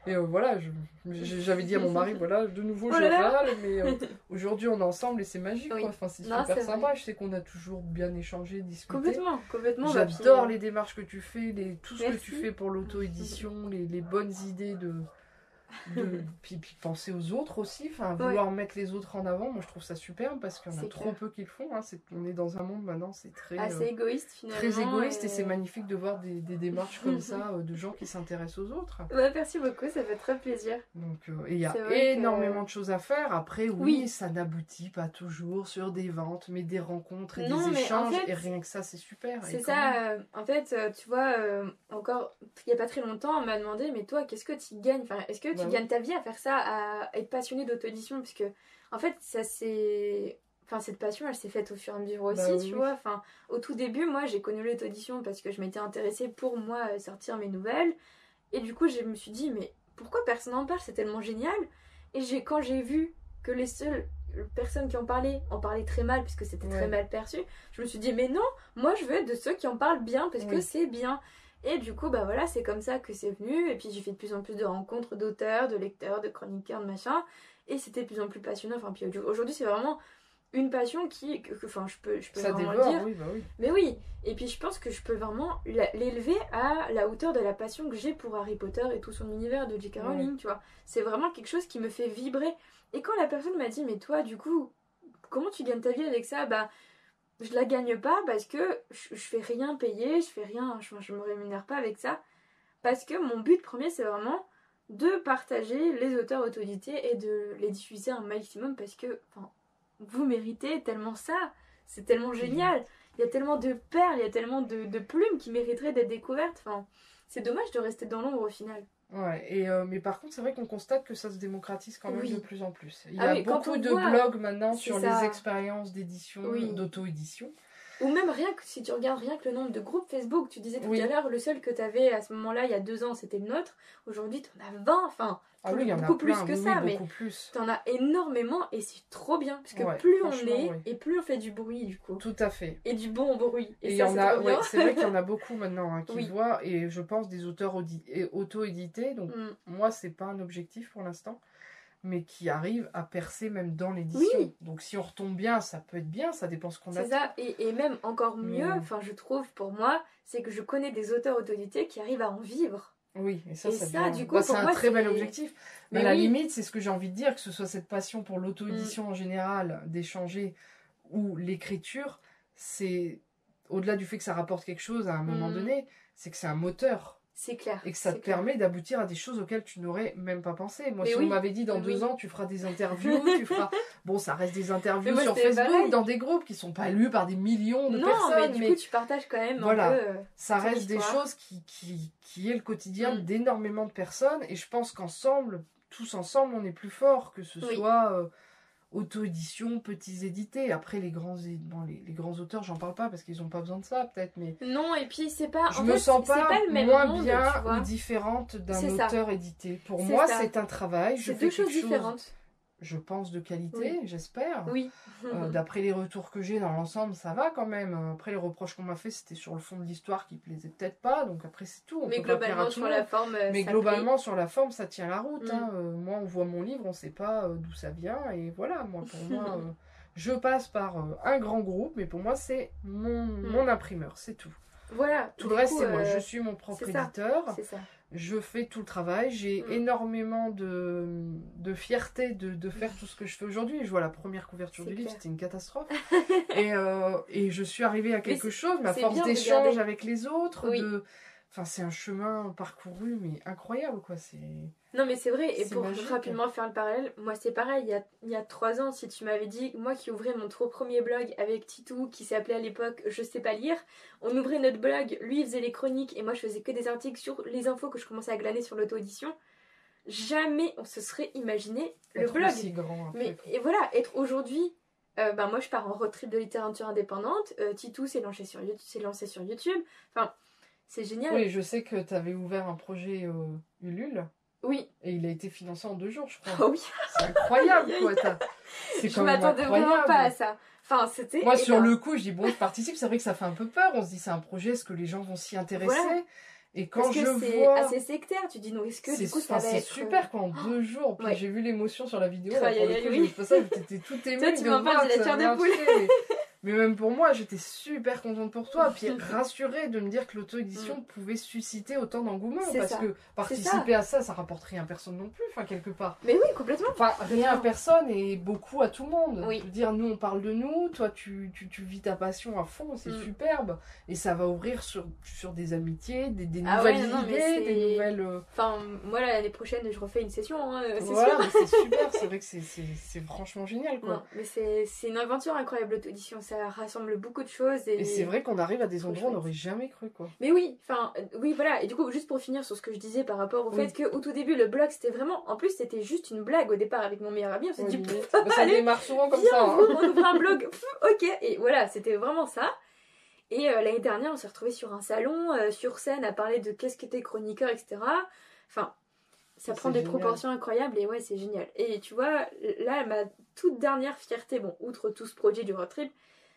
Et voilà, j'avais dit à mon mari, voilà, de nouveau je râle, mais aujourd'hui on est ensemble et c'est magique, quoi. Enfin, c'est super sympa. Vrai. Je sais qu'on a toujours bien échangé, discuté. Complètement. J'adore les démarches que tu fais, tout ce que tu fais pour l'auto-édition, les bonnes idées puis penser aux autres aussi, enfin vouloir mettre les autres en avant, moi je trouve ça superbe parce qu'il y en a trop peu qui le font, hein. On est dans un monde maintenant, c'est très assez égoïste finalement. Très égoïste et c'est magnifique de voir des démarches comme ça, de gens qui s'intéressent aux autres. Ouais, merci beaucoup, ça fait très plaisir. Donc il y a énormément de choses à faire. Après ça n'aboutit pas toujours sur des ventes, mais des rencontres et des échanges, et rien que ça c'est super. C'est ça, en fait, tu vois, encore il n'y a pas très longtemps, on m'a demandé mais toi qu'est-ce que tu gagnes, enfin, est-ce que tu gagnes ta vie à faire ça, à être passionné d'auto-édition, parce que en fait ça c'est... Enfin, cette passion, elle s'est faite au fur et à mesure aussi, tu vois. Enfin, au tout début, moi, j'ai connu l'auto-édition parce que je m'étais intéressée pour, moi, sortir mes nouvelles. Et du coup, je me suis dit, mais pourquoi personne n'en parle? C'est tellement génial. Et quand j'ai vu que les seules personnes qui en parlaient très mal, puisque c'était très mal perçu, je me suis dit, mais non, moi, je veux être de ceux qui en parlent bien, parce que c'est bien. Et du coup, bah voilà, c'est comme ça que c'est venu. Et puis, j'ai fait de plus en plus de rencontres d'auteurs, de lecteurs, de chroniqueurs, de machin. Et c'était de plus en plus passionnant. Enfin, puis aujourd'hui, c'est vraiment une passion enfin, je peux ça vraiment le dire. Oui. Mais oui, et puis je pense que je peux vraiment l'élever à la hauteur de la passion que j'ai pour Harry Potter et tout son univers de J.K. Rowling, tu vois. C'est vraiment quelque chose qui me fait vibrer. Et quand la personne m'a dit, mais toi, du coup, comment tu gagnes ta vie avec ça? Bah, je la gagne pas parce que je fais rien payer, je fais rien, je me rémunère pas avec ça. Parce que mon but premier, c'est vraiment de partager les auteurs auto-édités et de les diffuser un maximum parce que, enfin, vous méritez tellement ça, c'est tellement génial, il y a tellement de perles, il y a tellement de plumes qui mériteraient d'être découvertes, enfin, c'est dommage de rester dans l'ombre au final. Ouais, mais par contre c'est vrai qu'on constate que ça se démocratise quand même de plus en plus. Il y a beaucoup de blogs maintenant sur les expériences d'édition, d'auto-édition. Ou même rien que si tu regardes rien que le nombre de groupes Facebook, tu disais tout à l'heure, le seul que tu avais à ce moment-là, il y a 2 ans, c'était le nôtre. Aujourd'hui, tu en as 20, enfin, il y en a beaucoup plein, plus que ça, mais tu en as énormément et c'est trop bien. Parce que plus on est, et plus on fait du bruit, du coup. Tout à fait. Et du bon bruit. Et ça, c'est vrai qu'il y en a beaucoup maintenant qui voient, et je pense des auteurs auto-édités, donc moi, c'est pas un objectif pour l'instant, mais qui arrive à percer même dans l'édition. Donc si on retombe bien, ça peut être bien, ça dépend ce qu'on a. C'est ça, et même encore mieux, enfin je trouve pour moi, c'est que je connais des auteurs auto-édités qui arrivent à en vivre. Oui, et ça du coup, c'est un très bel objectif. Mais à la limite, c'est ce que j'ai envie de dire, que ce soit cette passion pour l'auto-édition en général, d'échanger, ou l'écriture, c'est au-delà du fait que ça rapporte quelque chose à un moment donné, c'est que c'est un moteur. C'est clair. Et que ça te permet d'aboutir à des choses auxquelles tu n'aurais même pas pensé. Moi, si on m'avait dit dans 2 ans, tu feras des interviews, tu feras... Bon, ça reste des interviews sur Facebook, dans des groupes qui sont pas lus par des millions de personnes. Mais du coup, tu partages quand même un peu... ça reste des choses qui est le quotidien d'énormément de personnes. Et je pense qu'ensemble, tous ensemble, on est plus forts, que ce soit... auto-édition, petits édités. Après, les grands auteurs, j'en parle pas parce qu'ils ont pas besoin de ça, peut-être, mais... Non, et puis c'est pas... Je me sens pas le même moins monde, bien ou différente d'un auteur édité. Pour moi, c'est un travail. C'est 2 choses différentes. Je pense de qualité, j'espère. Oui. D'après les retours que j'ai dans l'ensemble, ça va quand même. Après, les reproches qu'on m'a fait, c'était sur le fond de l'histoire qui plaisait peut-être pas. Donc après, c'est tout. Mais globalement, sur la forme, mais globalement, sur la forme, ça tient la route. Moi, on voit mon livre, on sait pas d'où ça vient. Et voilà, pour moi, Je passe par un grand groupe, mais pour moi, c'est mon imprimeur, c'est tout. Voilà. Tout le reste, c'est moi. Je suis mon propre éditeur. C'est ça. Je fais tout le travail. J'ai énormément de fierté de faire tout ce que je fais aujourd'hui. Je vois la première couverture du livre, c'était une catastrophe. et je suis arrivée à quelque chose, ma force d'échange avec les autres. Enfin, c'est un chemin parcouru, mais incroyable, quoi. Non, mais c'est vrai. Et pour rapidement faire le parallèle, moi, c'est pareil. Il y a 3 ans, si tu m'avais dit, moi qui ouvrais mon trop premier blog avec Titou, qui s'appelait à l'époque Je sais pas lire, on ouvrait notre blog, lui, il faisait les chroniques, et moi, je faisais que des articles sur les infos que je commençais à glaner sur l'auto-édition. Jamais on se serait imaginé le blog. Aussi grand, et voilà, être aujourd'hui... moi, je pars en road trip de littérature indépendante. Titou s'est lancé sur YouTube. Enfin... C'est génial. Oui, je sais que tu avais ouvert un projet Ulule. Oui. Et il a été financé en 2 jours, je crois. Oh oui. C'est incroyable, quoi. Je m'attendais vraiment pas à ça. Enfin, c'était... Moi, sur le coup, je dis, bon, je participe. C'est vrai que ça fait un peu peur. On se dit, c'est un projet, est-ce que les gens vont s'y intéresser? Voilà. Et quand parce que c'est assez sectaire, tu dis non, est-ce que du coup ça va être... C'est super quoi, en 2 jours. Puis j'ai vu l'émotion sur la vidéo. Là, pour le coup, oui. J'étais tout émue. Toi, tu m'en parles de la chair de poule. Mais même pour moi, j'étais super contente pour toi. Puis rassurée de me dire que l'auto-édition pouvait susciter autant d'engouement. Parce que participer à ça, ça rapporte rien à personne non plus, enfin, quelque part. Mais oui, complètement. Enfin, rien à personne et beaucoup à tout le monde. Oui. Je veux dire, nous, on parle de nous. Toi, tu vis ta passion à fond. C'est superbe. Et ça va ouvrir sur des amitiés, des nouvelles idées, des nouvelles... Enfin, moi, l'année prochaine, je refais une session, c'est voilà, sûr. C'est super. C'est vrai que c'est franchement génial, quoi. Non, mais c'est une aventure incroyable, l'auto-édition. Ça rassemble beaucoup de choses. Et c'est vrai qu'on arrive à des endroits où on n'aurait jamais cru, quoi. Mais oui, enfin, oui, voilà. Et du coup, juste pour finir sur ce que je disais par rapport au fait qu'au tout début, le blog, c'était vraiment... En plus, c'était juste une blague au départ avec mon meilleur ami. On s'est dit, ça démarre souvent comme ça. On ouvre un blog, ok. Et voilà, c'était vraiment ça. Et l'année dernière, on s'est retrouvés sur un salon, sur scène, à parler de qu'est-ce qu'était chroniqueur, etc. Enfin... Ça prend des proportions incroyables et ouais, c'est génial. Et tu vois, là, ma toute dernière fierté, bon, outre tout ce projet du road trip,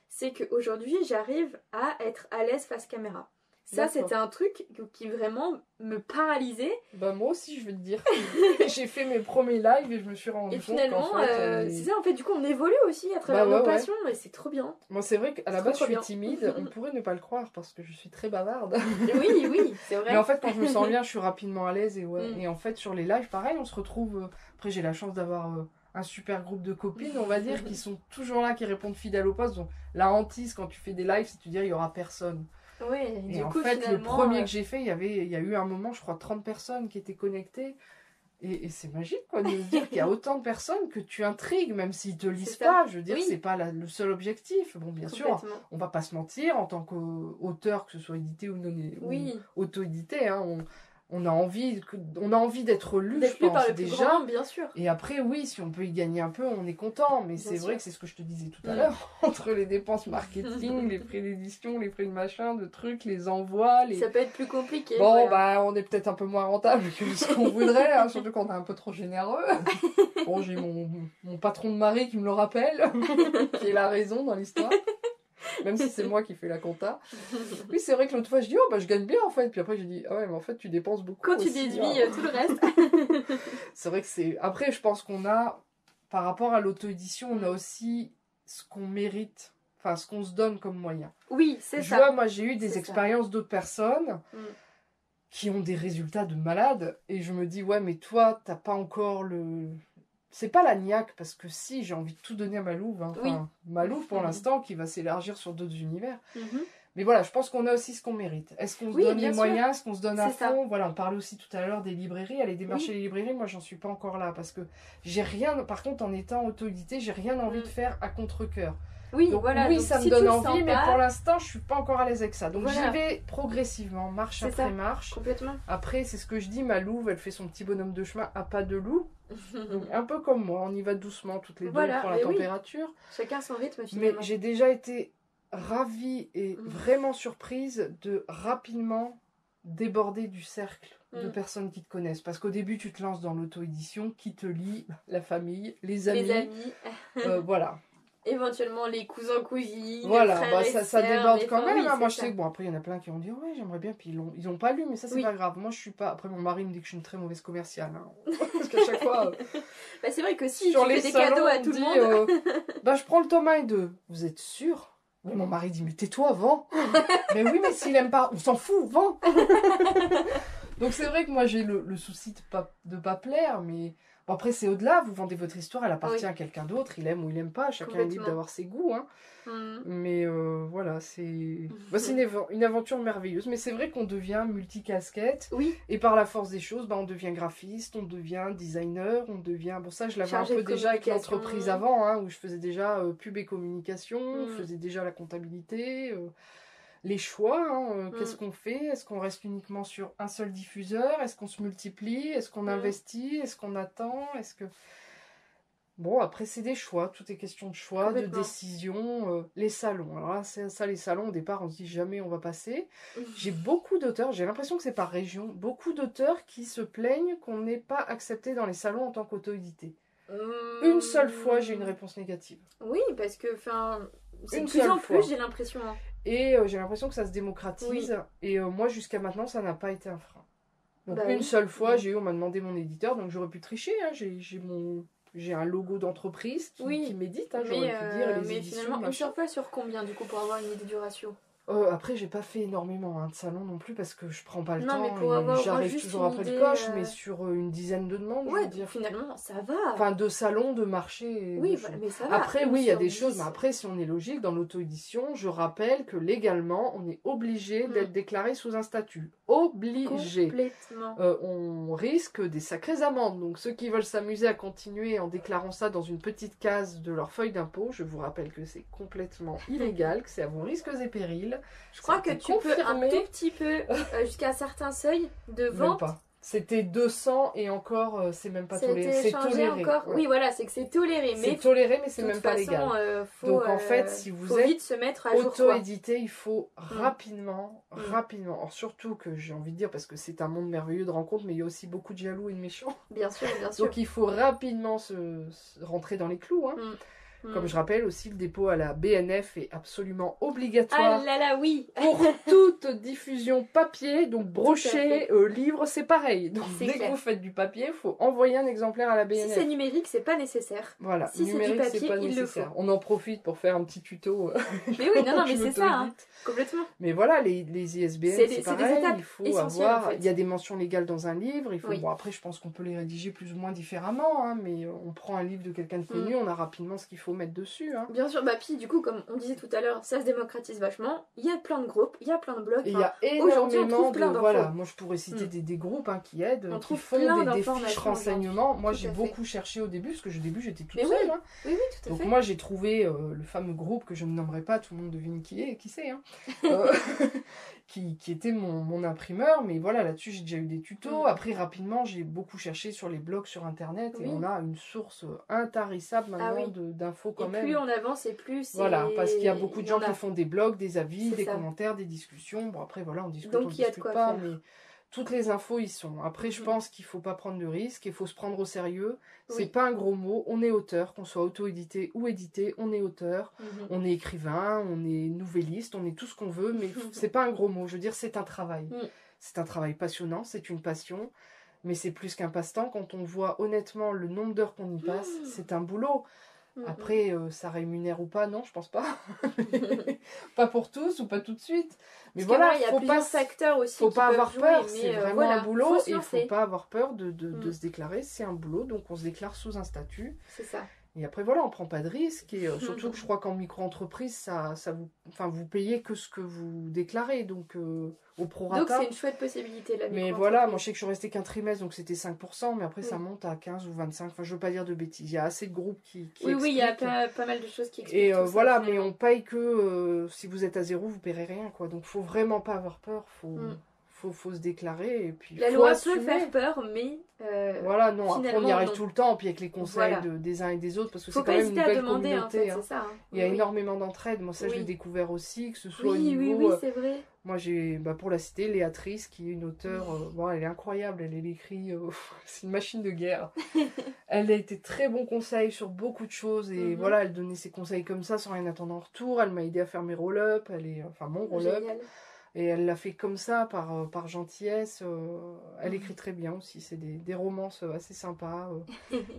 c'est qu'aujourd'hui, j'arrive à être à l'aise face caméra. Ça, c'était un truc qui vraiment me paralysait. Bah moi aussi, je vais te dire. J'ai fait mes premiers lives et je me suis rendu compte finalement, c'est ça, en fait, du coup, on évolue aussi à travers nos passions et c'est trop bien. Moi, c'est vrai qu'à la base, je suis timide. On pourrait ne pas le croire parce que je suis très bavarde. Oui, c'est vrai. Mais en fait, quand je me sens bien, je suis rapidement à l'aise. Et en fait, sur les lives, pareil, on se retrouve... Après, j'ai la chance d'avoir... un super groupe de copines, on va dire, qui sont toujours là, qui répondent fidèles au poste. Donc, la hantise, quand tu fais des lives, c'est de te dire, il n'y aura personne. Oui, et du coup, en fait, le premier que j'ai fait, il y a eu un moment, je crois, 30 personnes qui étaient connectées. Et c'est magique, quoi, de se dire qu'il y a autant de personnes que tu intrigues, même s'ils te lisent pas. Je veux dire, c'est pas le seul objectif. Bon, bien sûr, on va pas se mentir, en tant qu'auteur, que ce soit édité ou non ou auto-édité, hein, on a envie d'être lu, je pense, par le déjà. Plus grand, bien sûr. Et après, oui, si on peut y gagner un peu, on est content. Mais c'est vrai que c'est ce que je te disais tout à l'heure. Entre les dépenses marketing, les frais d'édition, les frais de machin, de trucs, les envois... Ça peut être plus compliqué. Bon, on est peut-être un peu moins rentable que ce qu'on voudrait, hein, surtout quand on est un peu trop généreux. Bon, j'ai mon patron de mari qui me le rappelle, qui est la raison dans l'histoire. Même si c'est moi qui fais la compta. Oui, c'est vrai que l'autre fois, je dis, je gagne bien en fait. Puis après, j'ai dit, ah ouais, mais en fait, tu dépenses beaucoup. Quand aussi, tu déduis tout le reste. C'est vrai que c'est. Après, je pense qu'on a, par rapport à l'auto-édition, on a aussi ce qu'on mérite. Enfin, ce qu'on se donne comme moyen. Oui, c'est ça. Tu vois, moi, j'ai eu des expériences d'autres personnes qui ont des résultats de malades. Et je me dis, ouais, mais toi, t'as pas encore le. C'est pas la niaque, parce que si, j'ai envie de tout donner à Malouve. Hein. Enfin, Malouve, pour l'instant, qui va s'élargir sur d'autres univers. Mais voilà, je pense qu'on a aussi ce qu'on mérite. Est-ce qu'on se donne les moyens? Est-ce qu'on se donne à fond? Voilà, on parlait aussi tout à l'heure des librairies. Aller démarcher les librairies, moi, j'en suis pas encore là. Parce que j'ai rien... Par contre, en étant auto-édité, j'ai rien envie de faire à contre-cœur. Oui, donc, voilà. Oui, donc, ça me donne envie, mais pour l'instant, je suis pas encore à l'aise avec ça. Donc, j'y vais progressivement, marche après marche. Complètement. Après, c'est ce que je dis, ma louve, elle fait son petit bonhomme de chemin à pas de loup. Donc, un peu comme moi, on y va doucement toutes les deux pour la température. Chacun son rythme, finalement. Mais j'ai déjà été ravie et vraiment surprise de rapidement déborder du cercle de personnes qui te connaissent. Parce qu'au début, tu te lances dans l'auto-édition, qui te lit, la famille, les amis. Voilà. éventuellement les cousins, cousines, voilà, frères bah, et ça sœurs, déborde mais quand enfin, même. oui, Hein. Moi, c'est je sais ça. que, bon, après, il y en a plein qui ont dit, ouais, j'aimerais bien, puis ils ont pas lu, mais ça, c'est Oui. pas grave. Moi, je suis pas. Après, mon mari me dit que je suis une très mauvaise commerciale. Hein. Parce qu'à chaque fois. Bah, c'est vrai que si sur tu les fais des salons, cadeaux à on tout le dit, monde. bah, je prends le tome 1 et 2. Vous êtes sûr? Oui, mon mari dit, mais tais-toi, vends. Mais oui, mais s'il aime pas, on s'en fout, vends. Donc c'est vrai que moi j'ai le souci de pas plaire, mais bon, après c'est au-delà, vous vendez votre histoire, elle appartient à quelqu'un d'autre, il aime ou il aime pas, chacun est libre d'avoir ses goûts. Hein. Mais voilà, c'est une aventure merveilleuse. Mais c'est vrai qu'on devient multicasquette. Oui. Et par la force des choses, bah, on devient graphiste, on devient designer, on devient... Bon, ça, je l'avais un peu déjà avec l'entreprise avant, hein, où je faisais déjà pub et communication, je faisais déjà la comptabilité, les choix, hein, qu'est-ce qu'on fait? Est-ce qu'on reste uniquement sur un seul diffuseur? Est-ce qu'on se multiplie? Est-ce qu'on investit? Est-ce qu'on attend? Est-ce que... Bon, après, c'est des choix. Tout est question de choix, de décision. Les salons. Alors là, ça, les salons, au départ, on se dit jamais on va passer. J'ai beaucoup d'auteurs, j'ai l'impression que c'est par région, beaucoup d'auteurs qui se plaignent qu'on n'ait pas accepté dans les salons en tant qu'auto-édité. Une seule fois, j'ai une réponse négative. Oui, parce que, c'est de plus en plus, j'ai l'impression. Hein. Et j'ai l'impression que ça se démocratise. Et moi, jusqu'à maintenant, ça n'a pas été un frein. Donc, une seule fois, on m'a demandé mon éditeur, donc j'aurais pu tricher. Hein, j'ai un logo d'entreprise qui m'édite, hein, j'aurais pu dire les éditions. Finalement, une seule fois sur combien, du coup, pour avoir une idée du ratio? Après, j'ai pas fait énormément de salons non plus parce que je prends pas le temps. Mais pour avoir j'arrive toujours après le coche, mais sur une dizaine de demandes, je veux dire. Finalement, ça va. Enfin, de salons, de marchés. Oui, mais ça va. Après, oui, il y a des choses, mais après, si on est logique, dans l'auto-édition, je rappelle que légalement, on est obligé d'être déclaré sous un statut. Obligé. Complètement. On risque des sacrées amendes. Donc, ceux qui veulent s'amuser à continuer en déclarant ça dans une petite case de leur feuille d'impôt, je vous rappelle que c'est complètement illégal, que c'est à vos risques et périls. Je crois que tu peux un tout petit peu, jusqu'à un certain seuil de vente. Même pas. C'était 200 et encore, c'est même pas toléré. C'est toléré. Encore. Ouais. Oui, voilà, c'est que c'est toléré. C'est toléré, mais c'est même pas légal. Donc en fait, si vous êtes vite se mettre à jour, auto-édité, il faut rapidement. Alors, surtout que j'ai envie de dire, parce que c'est un monde merveilleux de rencontres, mais il y a aussi beaucoup de jaloux et de méchants. Bien sûr, bien sûr. Donc il faut rapidement se rentrer dans les clous. Hein. Comme je rappelle aussi, le dépôt à la BNF est absolument obligatoire. Ah là là, oui. Pour toute diffusion papier, donc broché, livre, c'est pareil. Donc dès que vous faites du papier, il faut envoyer un exemplaire à la BNF. Si c'est numérique, c'est pas nécessaire. Voilà, si numérique, c'est du papier, pas nécessaire. On en profite pour faire un petit tuto. Mais oui, non, mais c'est ça, hein, complètement. Mais voilà, les ISBN, c'est pareil. Il faut avoir. En fait. Il y a des mentions légales dans un livre. Il faut. Bon, après, je pense qu'on peut les rédiger plus ou moins différemment, hein, mais on prend un livre de quelqu'un de connu, on a rapidement ce qu'il faut mettre dessus. Hein. Bien sûr, puis du coup, comme on disait tout à l'heure, ça se démocratise vachement. Il y a plein de groupes, il y a plein de blogs. Et il y a énormément de. Voilà, moi je pourrais citer des groupes qui aident, qui font des fiches renseignements. Moi j'ai beaucoup cherché au début, parce que au début j'étais toute seule. Hein. Oui, tout à Donc fait. moi j'ai trouvé le fameux groupe que je ne nommerai pas, tout le monde devine qui c'est. Hein. Qui était mon imprimeur, mais voilà, là-dessus j'ai déjà eu des tutos. Après, rapidement, j'ai beaucoup cherché sur les blogs sur internet et on a une source intarissable maintenant d'infos quand même. Plus on avance et plus. Voilà, parce qu'il y a beaucoup de gens qui font des blogs, des avis, des commentaires, des discussions. Bon, après, voilà, on discute, donc, on discute pas, faire. mais toutes les infos y sont. Après, je pense qu'il faut pas prendre de risques, il faut se prendre au sérieux. C'est pas un gros mot, on est auteur, qu'on soit auto-édité ou édité, on est auteur, on est écrivain, on est nouvelliste, on est tout ce qu'on veut, mais c'est pas un gros mot, je veux dire, c'est un travail. C'est un travail passionnant, c'est une passion, mais c'est plus qu'un passe-temps. Quand on voit honnêtement le nombre d'heures qu'on y passe, c'est un boulot. Après, ça rémunère ou pas, non, je pense pas. Pas pour tous ou pas tout de suite. Mais voilà, il y a plusieurs facteurs aussi. Faut pas avoir peur, c'est vraiment un boulot et il faut pas avoir peur de se déclarer. C'est un boulot, donc on se déclare sous un statut. C'est ça. Et après, voilà, on prend pas de risques. Et surtout que je crois qu'en micro-entreprise, vous payez que ce que vous déclarez. Donc, au prorata. Donc, c'est une chouette possibilité, la mais voilà, moi, je sais que je suis restée qu'un trimestre, donc c'était 5%. Mais après, ça monte à 15 ou 25. Enfin, je veux pas dire de bêtises. Il y a assez de groupes qui expliquent. Oui, il y a pas mal de choses qui expliquent. Et voilà, mais on paye que si vous êtes à zéro, vous paierez rien, quoi. Donc, faut vraiment pas avoir peur. Faut se déclarer. Et puis, la loi peut faire peur, mais. Voilà, non, après on y arrive tout le temps, puis avec les conseils des uns et des autres, parce que c'est quand même une belle communauté. En fait, ça, hein. Il y a énormément d'entraide. Moi, ça, je l'ai découvert aussi, que ce soit au niveau. Oui, c'est vrai. Moi, j'ai, pour la citer, Léatrice, qui est une auteure, bon, elle est incroyable, elle écrit, c'est une machine de guerre. Elle a été très bon conseil sur beaucoup de choses, et voilà, elle donnait ses conseils comme ça, sans rien attendre en retour. Elle m'a aidé à faire mes roll-up, enfin mon roll-up, et elle l'a fait comme ça, par gentillesse. Elle écrit très bien aussi, c'est des romances assez sympas.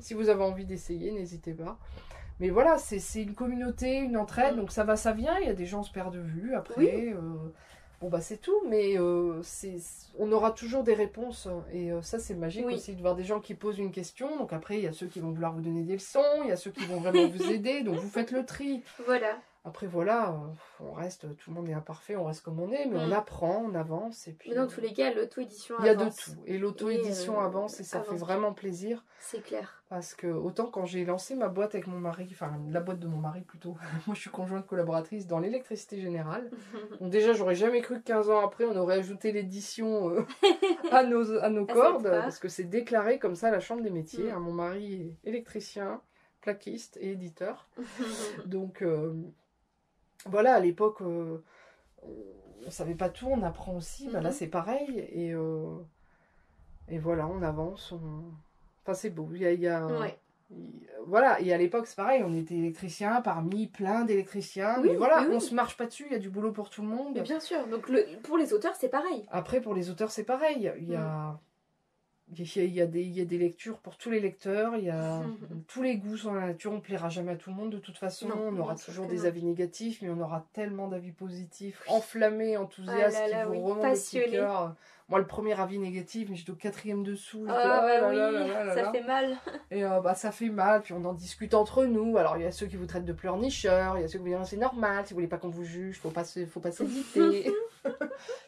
Si vous avez envie d'essayer, n'hésitez pas. Mais voilà, c'est une communauté, une entraide, donc ça va, ça vient, il y a des gens se perdent de vue, après... Bon bah c'est tout, mais on aura toujours des réponses, et ça c'est magique aussi de voir des gens qui posent une question. Donc après il y a ceux qui vont vouloir vous donner des leçons, il y a ceux qui vont vraiment vous aider, donc vous faites le tri. Voilà. Après voilà, on reste, tout le monde est imparfait, on reste comme on est, mais on apprend, on avance. Et puis, mais dans tous les cas, l'auto-édition avance. Il y a de tout, et l'auto-édition avance, et ça fait vraiment plaisir. C'est clair. Parce que autant quand j'ai lancé ma boîte avec mon mari, enfin la boîte de mon mari plutôt, moi je suis conjointe collaboratrice dans l'électricité générale. Donc déjà j'aurais jamais cru que 15 ans après on aurait ajouté l'édition à nos cordes, parce que c'est déclaré comme ça à la chambre des métiers. Mon mari est électricien, plaquiste et éditeur. Donc voilà, à l'époque on savait pas tout, on apprend aussi, là c'est pareil, et voilà, on avance, enfin c'est beau, voilà, et à l'époque c'est pareil, on était électriciens parmi plein d'électriciens, mais voilà, on se marche pas dessus, il y a du boulot pour tout le monde. Mais bien sûr, donc pour les auteurs c'est pareil. Après pour les auteurs c'est pareil, il y a des lectures pour tous les lecteurs, il y a tous les goûts sur la nature, on plaira jamais à tout le monde de toute façon, on aura toujours des avis négatifs, mais on aura tellement d'avis positifs, enflammés, enthousiastes, qui vont remonter le petit cœur. Moi, le premier avis négatif, mais j'étais au 4e dessous. Ça fait mal. Et ça fait mal, puis on en discute entre nous. Alors, il y a ceux qui vous traitent de pleurnicheurs, il y a ceux qui vous disent c'est normal, si vous voulez pas qu'on vous juge, faut pas s'éviter.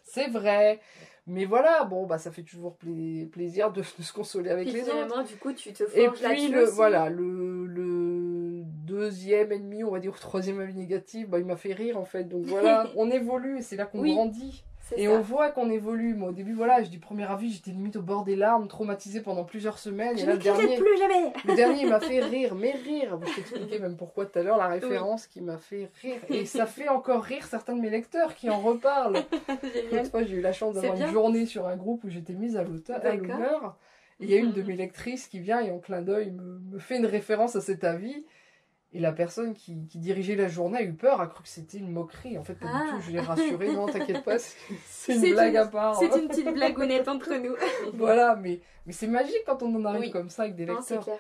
C'est vrai. Mais voilà, bon, ça fait toujours plaisir de se consoler avec les autres. Du coup, tu te forges là-dessus. Et puis, le deuxième ennemi, on va dire, ou troisième avis négatif, il m'a fait rire, en fait. Donc voilà, on évolue, et c'est là qu'on grandit. Et on voit qu'on évolue. Moi, au début, voilà, je dis premier avis, j'étais limite au bord des larmes, traumatisée pendant plusieurs semaines. Je n'écrirai plus jamais. Le dernier, il m'a fait rire, mais rire. Je t'expliquais même pourquoi tout à l'heure, la référence qui m'a fait rire. Et ça fait encore rire certains de mes lecteurs qui en reparlent. L'autre fois, j'ai eu la chance d'avoir une journée sur un groupe où j'étais mise à l'honneur. Et il y a une de mes lectrices qui vient et en clin d'œil me fait une référence à cet avis. Et la personne qui dirigeait la journée a eu peur, a cru que c'était une moquerie. En fait, pas du tout, je l'ai rassurée. Non, t'inquiète pas, c'est une blague à part. C'est une petite blagounette entre nous. Voilà, mais c'est magique quand on en arrive comme ça avec des lecteurs. C'est clair.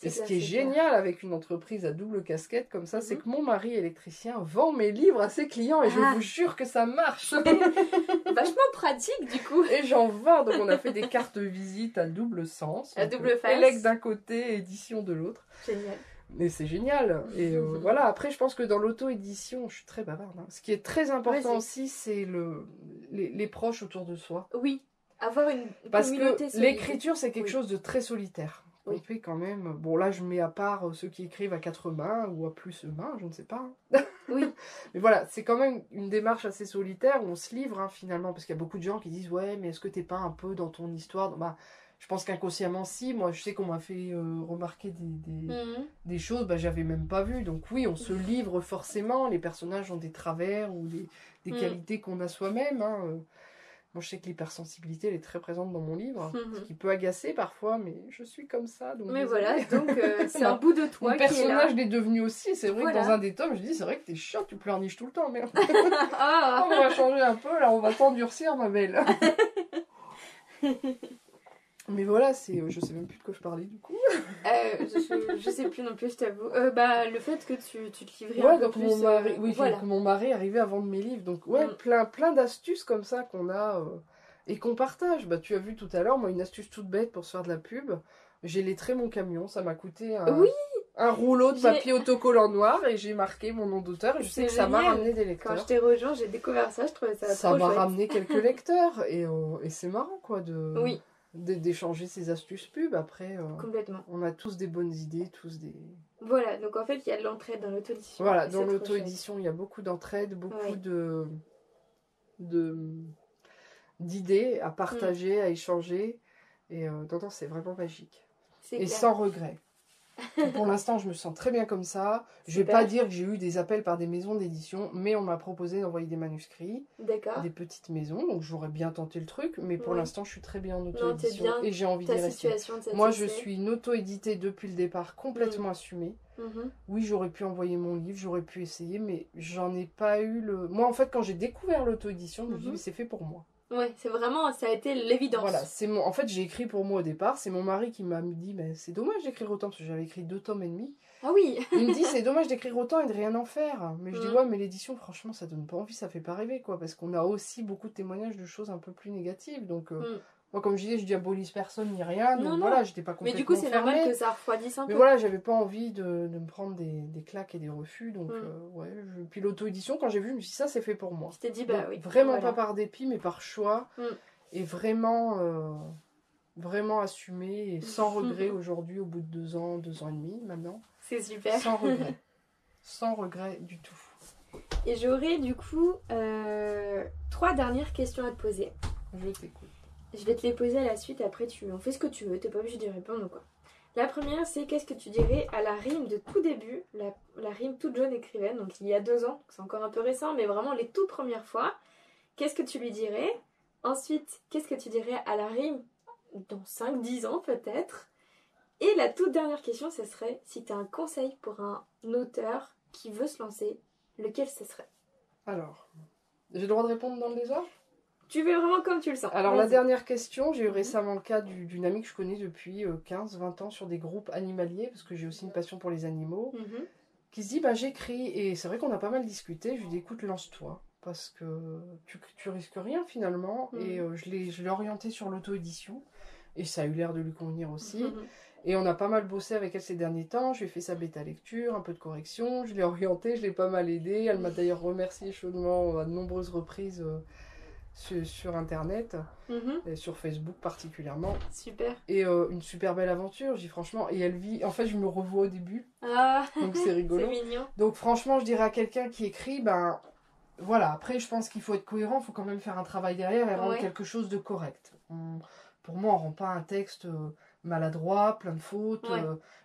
Et ce qui est génial avec une entreprise à double casquette comme ça, c'est que mon mari électricien vend mes livres à ses clients et je vous jure que ça marche. Vachement pratique du coup. Et j'en vends, donc on a fait des cartes visite à double sens. À double face. Élec d'un côté, édition de l'autre. Génial. Mais c'est génial. Et voilà, après je pense que dans l'auto-édition, je suis très bavarde. Ce qui est très important aussi, c'est les proches autour de soi. Oui, avoir une parce communauté que l'écriture, c'est quelque chose de très solitaire. On fait quand même... Bon, là, je mets à part ceux qui écrivent à 4 mains ou à plus mains, je ne sais pas. Oui. Mais voilà, c'est quand même une démarche assez solitaire où on se livre, finalement. Parce qu'il y a beaucoup de gens qui disent « Ouais, mais est-ce que t'es pas un peu dans ton histoire ?» Je pense qu'inconsciemment, si. Moi, je sais qu'on m'a fait remarquer des choses que j'avais même pas vues. Donc oui, on se livre forcément. Les personnages ont des travers ou des qualités qu'on a soi-même. Moi, je sais que l'hypersensibilité, elle est très présente dans mon livre. Ce qui peut agacer parfois, mais je suis comme ça. Donc mais voilà, donc c'est un bout de toi qui est là. Mon personnage l'est devenu aussi. C'est vrai que dans un des tomes, je dis, c'est vrai que t'es chiante, tu pleurniches tout le temps. Merde. On va changer un peu, là, on va t'endurcir, ma belle. Mais voilà, je sais même plus de quoi je parlais du coup. Je sais plus non plus, je t'avoue. Le fait que tu te livrais un peu plus. Que mon mari arrivait à vendre mes livres. Donc plein d'astuces comme ça qu'on a et qu'on partage. Tu as vu tout à l'heure, moi, une astuce toute bête pour se faire de la pub. J'ai lettré mon camion, ça m'a coûté un rouleau de papier autocollant noir et j'ai marqué mon nom d'auteur et je sais que ça m'a ramené des lecteurs. Quand je t'ai rejoint, j'ai découvert ça, je trouvais ça trop chouette. Ça m'a ramené quelques lecteurs et c'est marrant quoi d'échanger ces astuces pub. Après, complètement. On a tous des bonnes idées, Voilà, donc en fait, il y a de l'entraide dans l'auto-édition. Voilà, dans l'auto-édition, il y a beaucoup d'entraide, beaucoup d'idées à partager, à échanger. Et c'est vraiment magique. Et sans regret. Pour l'instant, je me sens très bien comme ça. Je vais pas dire que j'ai eu des appels par des maisons d'édition, mais on m'a proposé d'envoyer des manuscrits. D'accord. Des petites maisons, donc j'aurais bien tenté le truc, mais pour l'instant, je suis très bien en Non, t'es auto-édition bien. et j'ai envie d'y Ta rester. situation de Moi, je satisfait. suis une auto-éditée depuis le départ, complètement assumée. Oui, j'aurais pu envoyer mon livre, j'aurais pu essayer, mais j'en ai pas eu le... Moi, en fait, quand j'ai découvert l'auto-édition, je me dis, mais c'est fait pour moi. Ouais, c'est vraiment, ça a été l'évidence. Voilà, en fait, j'ai écrit pour moi au départ. C'est mon mari qui m'a dit, mais c'est dommage d'écrire autant, parce que j'avais écrit 2 tomes et demi. Ah oui. Il me dit, c'est dommage d'écrire autant et de rien en faire. Mais je dis, ouais, mais l'édition, franchement, ça donne pas envie, ça fait pas rêver, quoi. Parce qu'on a aussi beaucoup de témoignages de choses un peu plus négatives. Donc, moi, comme je disais, je diabolise personne ni rien. Donc voilà, j'étais pas complètement mais du coup, c'est fermée. normal que ça refroidisse un peu. Mais voilà, j'avais pas envie de me prendre des claques et des refus. Donc, ouais. Puis l'auto-édition, quand j'ai vu, je me suis dit, ça, c'est fait pour moi. Je t'ai dit, bah donc, oui. Vraiment pas par dépit, mais par choix. Et vraiment assumé et sans regret aujourd'hui, au bout de 2 ans et demi maintenant. C'est super. Sans regret. Sans regret du tout. Et j'aurais du coup 3 dernières questions à te poser. Je t'écoute. Je vais te les poser à la suite, après on fais ce que tu veux, t'es pas obligé d'y répondre ou quoi. La première, c'est qu'est-ce que tu dirais à la rime de tout début, la rime toute jeune écrivaine, donc il y a 2 ans, c'est encore un peu récent, mais vraiment les toutes premières fois. Qu'est-ce que tu lui dirais? Ensuite, qu'est-ce que tu dirais à la rime dans 5-10 ans peut-être? Et la toute dernière question, ce serait si tu as un conseil pour un auteur qui veut se lancer, lequel ce serait? Alors, j'ai le droit de répondre dans le désordre? Tu veux vraiment comme tu le sens. Alors la dernière question, j'ai eu récemment le cas d'une amie que je connais depuis 15-20 ans sur des groupes animaliers, parce que j'ai aussi une passion pour les animaux, qui se dit, bah j'écris, et c'est vrai qu'on a pas mal discuté, je lui dis, écoute, lance-toi. Parce que tu risques rien finalement. Et je l'ai orientée sur l'auto-édition. Et ça a eu l'air de lui convenir aussi. Et on a pas mal bossé avec elle ces derniers temps. Je lui ai fait sa bêta lecture, un peu de correction. Je l'ai orientée, je l'ai pas mal aidée. Elle m'a d'ailleurs remercié chaudement à de nombreuses reprises sur Internet. Et sur Facebook particulièrement. Super. Et une super belle aventure, je dis franchement. Et elle vit... En fait, je me revois au début. Ah. Donc c'est rigolo. C'est mignon. Donc franchement, je dirais à quelqu'un qui écrit, ben... Voilà, après je pense qu'il faut être cohérent, il faut quand même faire un travail derrière et rendre quelque chose de correct. Pour moi, on ne rend pas un texte maladroit, plein de fautes,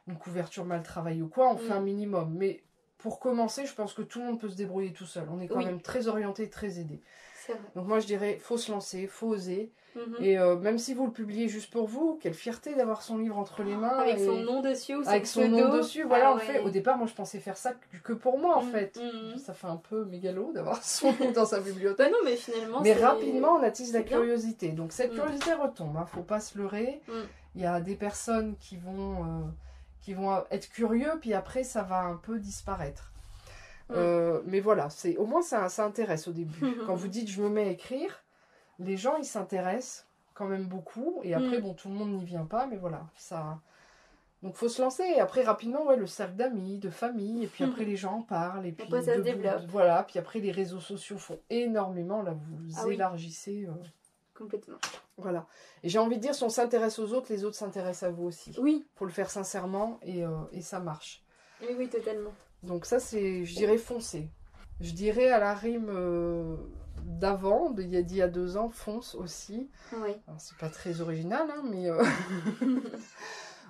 une couverture mal travaillée ou quoi, on fait un minimum. Mais pour commencer, je pense que tout le monde peut se débrouiller tout seul. On est quand même très orienté, très aidé. C'est vrai. Donc moi je dirais, faut se lancer, faut oser. Et même si vous le publiez juste pour vous, quelle fierté d'avoir son livre entre les mains. Avec son nom dessus ou avec son nom dessus, voilà, en fait. Au départ, moi je pensais faire ça que pour moi en fait. Ça fait un peu mégalo d'avoir son nom dans sa bibliothèque. Non, mais finalement, mais rapidement, on attise la curiosité. Donc cette curiosité retombe, hein, faut pas se leurrer. Il y a des personnes qui vont être curieux, puis après ça va un peu disparaître. Mais voilà, au moins ça intéresse au début. Quand vous dites je me mets à écrire, les gens ils s'intéressent quand même beaucoup et après bon tout le monde n'y vient pas, mais voilà, ça donc faut se lancer et après rapidement le cercle d'amis, de famille et puis après les gens en parlent et puis après ça se développe. Voilà, puis après les réseaux sociaux font énormément, là vous élargissez complètement. Voilà. Et j'ai envie de dire, si on s'intéresse aux autres, les autres s'intéressent à vous aussi. Oui. Faut le faire sincèrement et ça marche. Oui, totalement. Donc ça, je dirais foncer. Je dirais à la rime d'avant, d'il y a 2 ans, fonce aussi. Oui. C'est pas très original, hein, mais...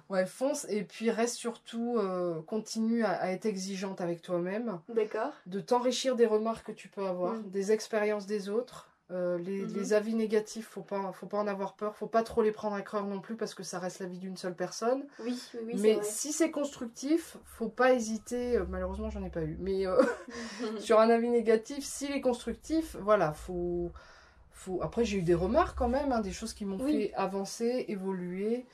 ouais, fonce et puis reste surtout, continue à être exigeante avec toi-même. D'accord. De t'enrichir des remarques que tu peux avoir, des expériences des autres. Les avis négatifs, faut pas en avoir peur, faut pas trop les prendre à cœur non plus parce que ça reste la vie d'une seule personne. Oui, mais si c'est constructif, faut pas hésiter, malheureusement j'en ai pas eu, mais sur un avis négatif, s'il est constructif, voilà, faut... Après j'ai eu des remarques quand même, hein, des choses qui m'ont fait avancer, évoluer.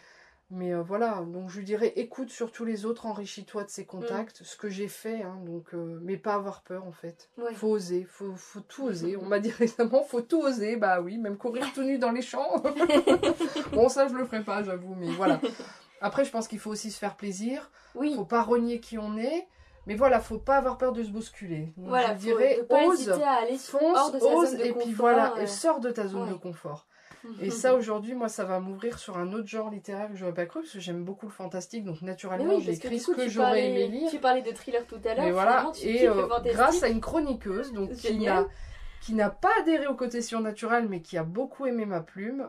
Mais voilà, donc je lui dirais écoute surtout les autres, enrichis-toi de ces contacts, ce que j'ai fait, hein, donc, mais pas avoir peur en fait. Faut oser, faut tout oser. On m'a dit récemment, faut tout oser, bah oui, même courir tout nu dans les champs. Bon, ça je le ferai pas, j'avoue, mais voilà. Après, je pense qu'il faut aussi se faire plaisir, faut pas renier qui on est, mais voilà, faut pas avoir peur de se bousculer. Donc, voilà, je dirais ose, fonce, ose, et puis voilà, et sors de ta zone de confort. Et ça aujourd'hui, moi ça va m'ouvrir sur un autre genre littéraire que j'aurais pas cru parce que j'aime beaucoup le fantastique, donc naturellement j'ai écrit ce que j'aurais aimé lire. Tu parlais de thriller tout à l'heure, et voilà, et grâce à une chroniqueuse donc qui n'a pas adhéré au côté surnaturel, mais qui a beaucoup aimé ma plume.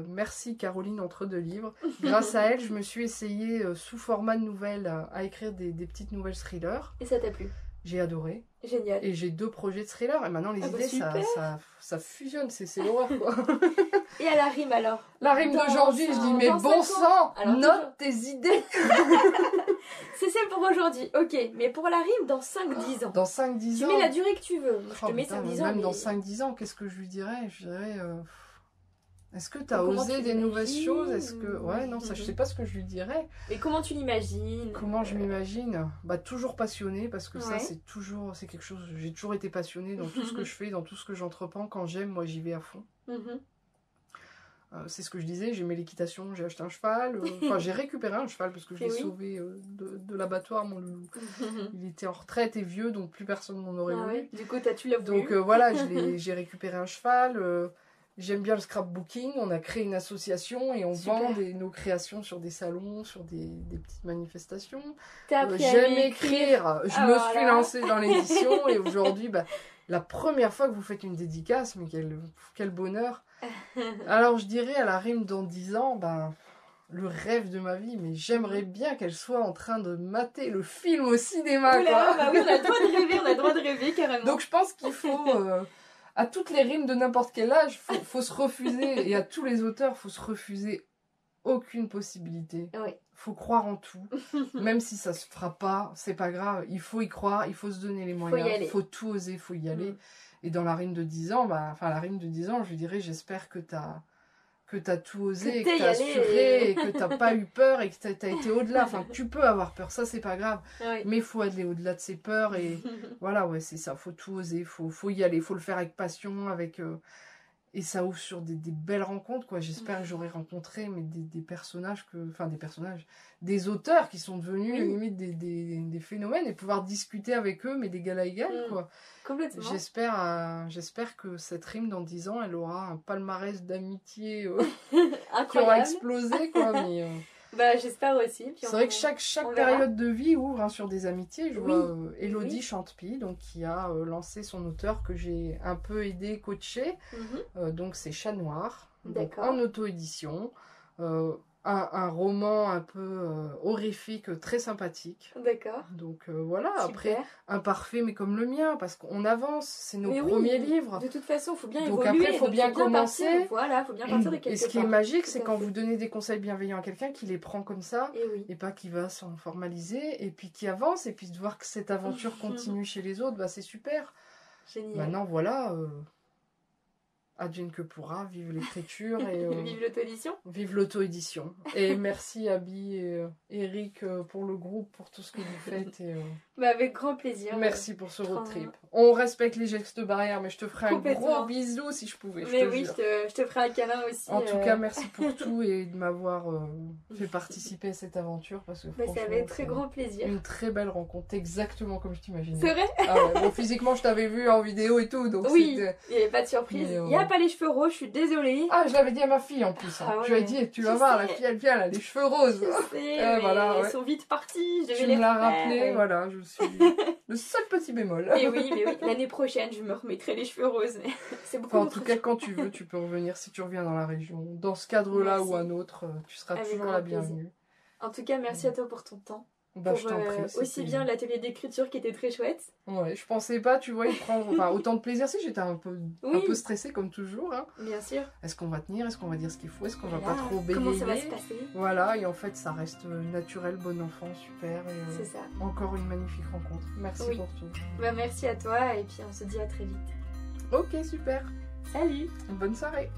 Merci Caroline entre deux livres. Grâce à elle, je me suis essayée sous format de nouvelles à écrire des petites nouvelles thrillers. Et ça t'a plu? J'ai adoré. Génial. Et j'ai 2 projets de thriller. Et maintenant, les idées, ça fusionne. C'est l'horreur, quoi. Et à la rime, alors? La rime d'aujourd'hui, je dis, mais bon sang, note tes idées. C'est celle pour aujourd'hui. Ok, mais pour la rime, dans 5-10 ans. Dans 5-10 ans. Tu mets la durée que tu veux. Je te mets 5-10 ans. Même dans 5-10 ans, qu'est-ce que je lui dirais? Je dirais... Est-ce que tu as osé des nouvelles choses? Est-ce que... Ouais, non, ça, je sais pas ce que je lui dirais. Mais comment tu l'imagines? Comment je m'imagine? Bah, toujours passionnée, parce que ça, c'est toujours... C'est quelque chose... J'ai toujours été passionnée dans tout ce que je fais, dans tout ce que j'entreprends. Quand j'aime, moi, j'y vais à fond. C'est ce que je disais, j'aimais l'équitation, j'ai acheté un cheval. Enfin, j'ai récupéré un cheval, parce que je l'ai sauvé de l'abattoir, mon loulou. Il était en retraite et vieux, donc plus personne m'en aurait voulu. Ouais. Du coup, tu l'as voulu. Donc voilà, j'ai récupéré un cheval... J'aime bien le scrapbooking, on a créé une association et on vend nos créations sur des salons, sur des petites manifestations. J'aime écrire, je me suis lancée dans l'édition et aujourd'hui, bah, la première fois que vous faites une dédicace, mais quel bonheur. Alors je dirais à la rime dans 10 ans, bah, le rêve de ma vie, mais j'aimerais bien qu'elle soit en train de mater le film au cinéma. Bah oui, on a le droit de rêver, carrément. Donc je pense qu'il faut... à toutes les rimes de n'importe quel âge, faut se refuser, et à tous les auteurs, faut se refuser aucune possibilité. Oui. Faut croire en tout, même si ça se fera pas, c'est pas grave, il faut y croire, il faut se donner les moyens, faut tout oser, faut y aller. Et dans la rime de 10 ans, je lui dirais, j'espère que t'as tout osé, que t'as assuré, et que t'as pas eu peur, et que t'as été au-delà. Enfin, tu peux avoir peur, ça c'est pas grave. Oui. Mais il faut aller au-delà de ses peurs, et voilà, ouais, c'est ça, faut tout oser, faut y aller, faut le faire avec passion, et ça ouvre sur des belles rencontres, quoi. J'espère que j'aurai rencontré des personnages, des auteurs qui sont devenus limite des phénomènes, et pouvoir discuter avec eux, mais d'égal à égal, quoi. Complètement. J'espère que cette rime dans 10 ans, elle aura un palmarès d'amitié qui aura explosé, quoi. Mais, bah, j'espère aussi. C'est vrai que chaque période de vie ouvre sur des amitiés. Je vois Elodie Chantepie, donc, qui a lancé son auteur que j'ai un peu aidé, coaché. Donc c'est Chat Noir, donc, en auto-édition. Un roman un peu horrifique, très sympathique. D'accord. Donc voilà, super. Après, imparfait, mais comme le mien, parce qu'on avance, c'est nos premiers livres. De toute façon, il faut bien donc évoluer. Après, il faut bien commencer. Voilà, il faut bien partir de quelque part. Et ce qui est magique, c'est quand vous donnez des conseils bienveillants à quelqu'un, qui les prend comme ça, et pas qui va s'en formaliser, et puis qui avance, et puis de voir que cette aventure continue chez les autres, bah, c'est super. Génial. Maintenant, voilà... Advienne que pourra, vive l'écriture et vive l'auto-édition. Vive l'auto-édition. Et merci Abby et Eric pour le groupe, pour tout ce que vous faites. Et, bah, avec grand plaisir. Merci pour ce road trip. On respecte les gestes barrières, mais je te ferai un gros bisou si je pouvais. Mais oui, je te ferai un câlin aussi. En tout cas, merci pour tout et de m'avoir fait participer à cette aventure, parce que ça avait très grand plaisir. Une très belle rencontre, exactement comme je t'imaginais. C'est vrai? Bon, physiquement, je t'avais vu en vidéo et tout, donc oui, il n'y avait pas de surprise. Il n'y a pas les cheveux roses, je suis désolée. Ah, je l'avais dit à ma fille en plus. Tu as dit, tu vas voir, la fille elle vient, elle a les cheveux roses. Je sais, voilà, ils sont vite partis. Tu me l'as rappelé, voilà, je suis le seul petit bémol. Mais oui, l'année prochaine, je me remettrai les cheveux roses. C'est beaucoup. En tout cas, quand tu veux, tu peux revenir si tu reviens dans la région. Dans ce cadre-là ou un autre, tu seras toujours la bienvenue. En tout cas, merci à toi pour ton temps. Bah, je t'en prie. Aussi bien l'atelier d'écriture qui était très chouette. Ouais, je pensais pas, tu vois, y prendre autant de plaisir. Si j'étais un peu stressée comme toujours. Hein. Bien sûr. Est-ce qu'on va tenir? Est-ce qu'on va dire ce qu'il faut? Est-ce qu'on va pas trop bégayer? Comment ça va se passer? Voilà, et en fait, ça reste naturel, bon enfant, super. C'est ça. Encore une magnifique rencontre. Merci pour tout. Bah, merci à toi et puis on se dit à très vite. Ok, super. Salut. Bonne soirée.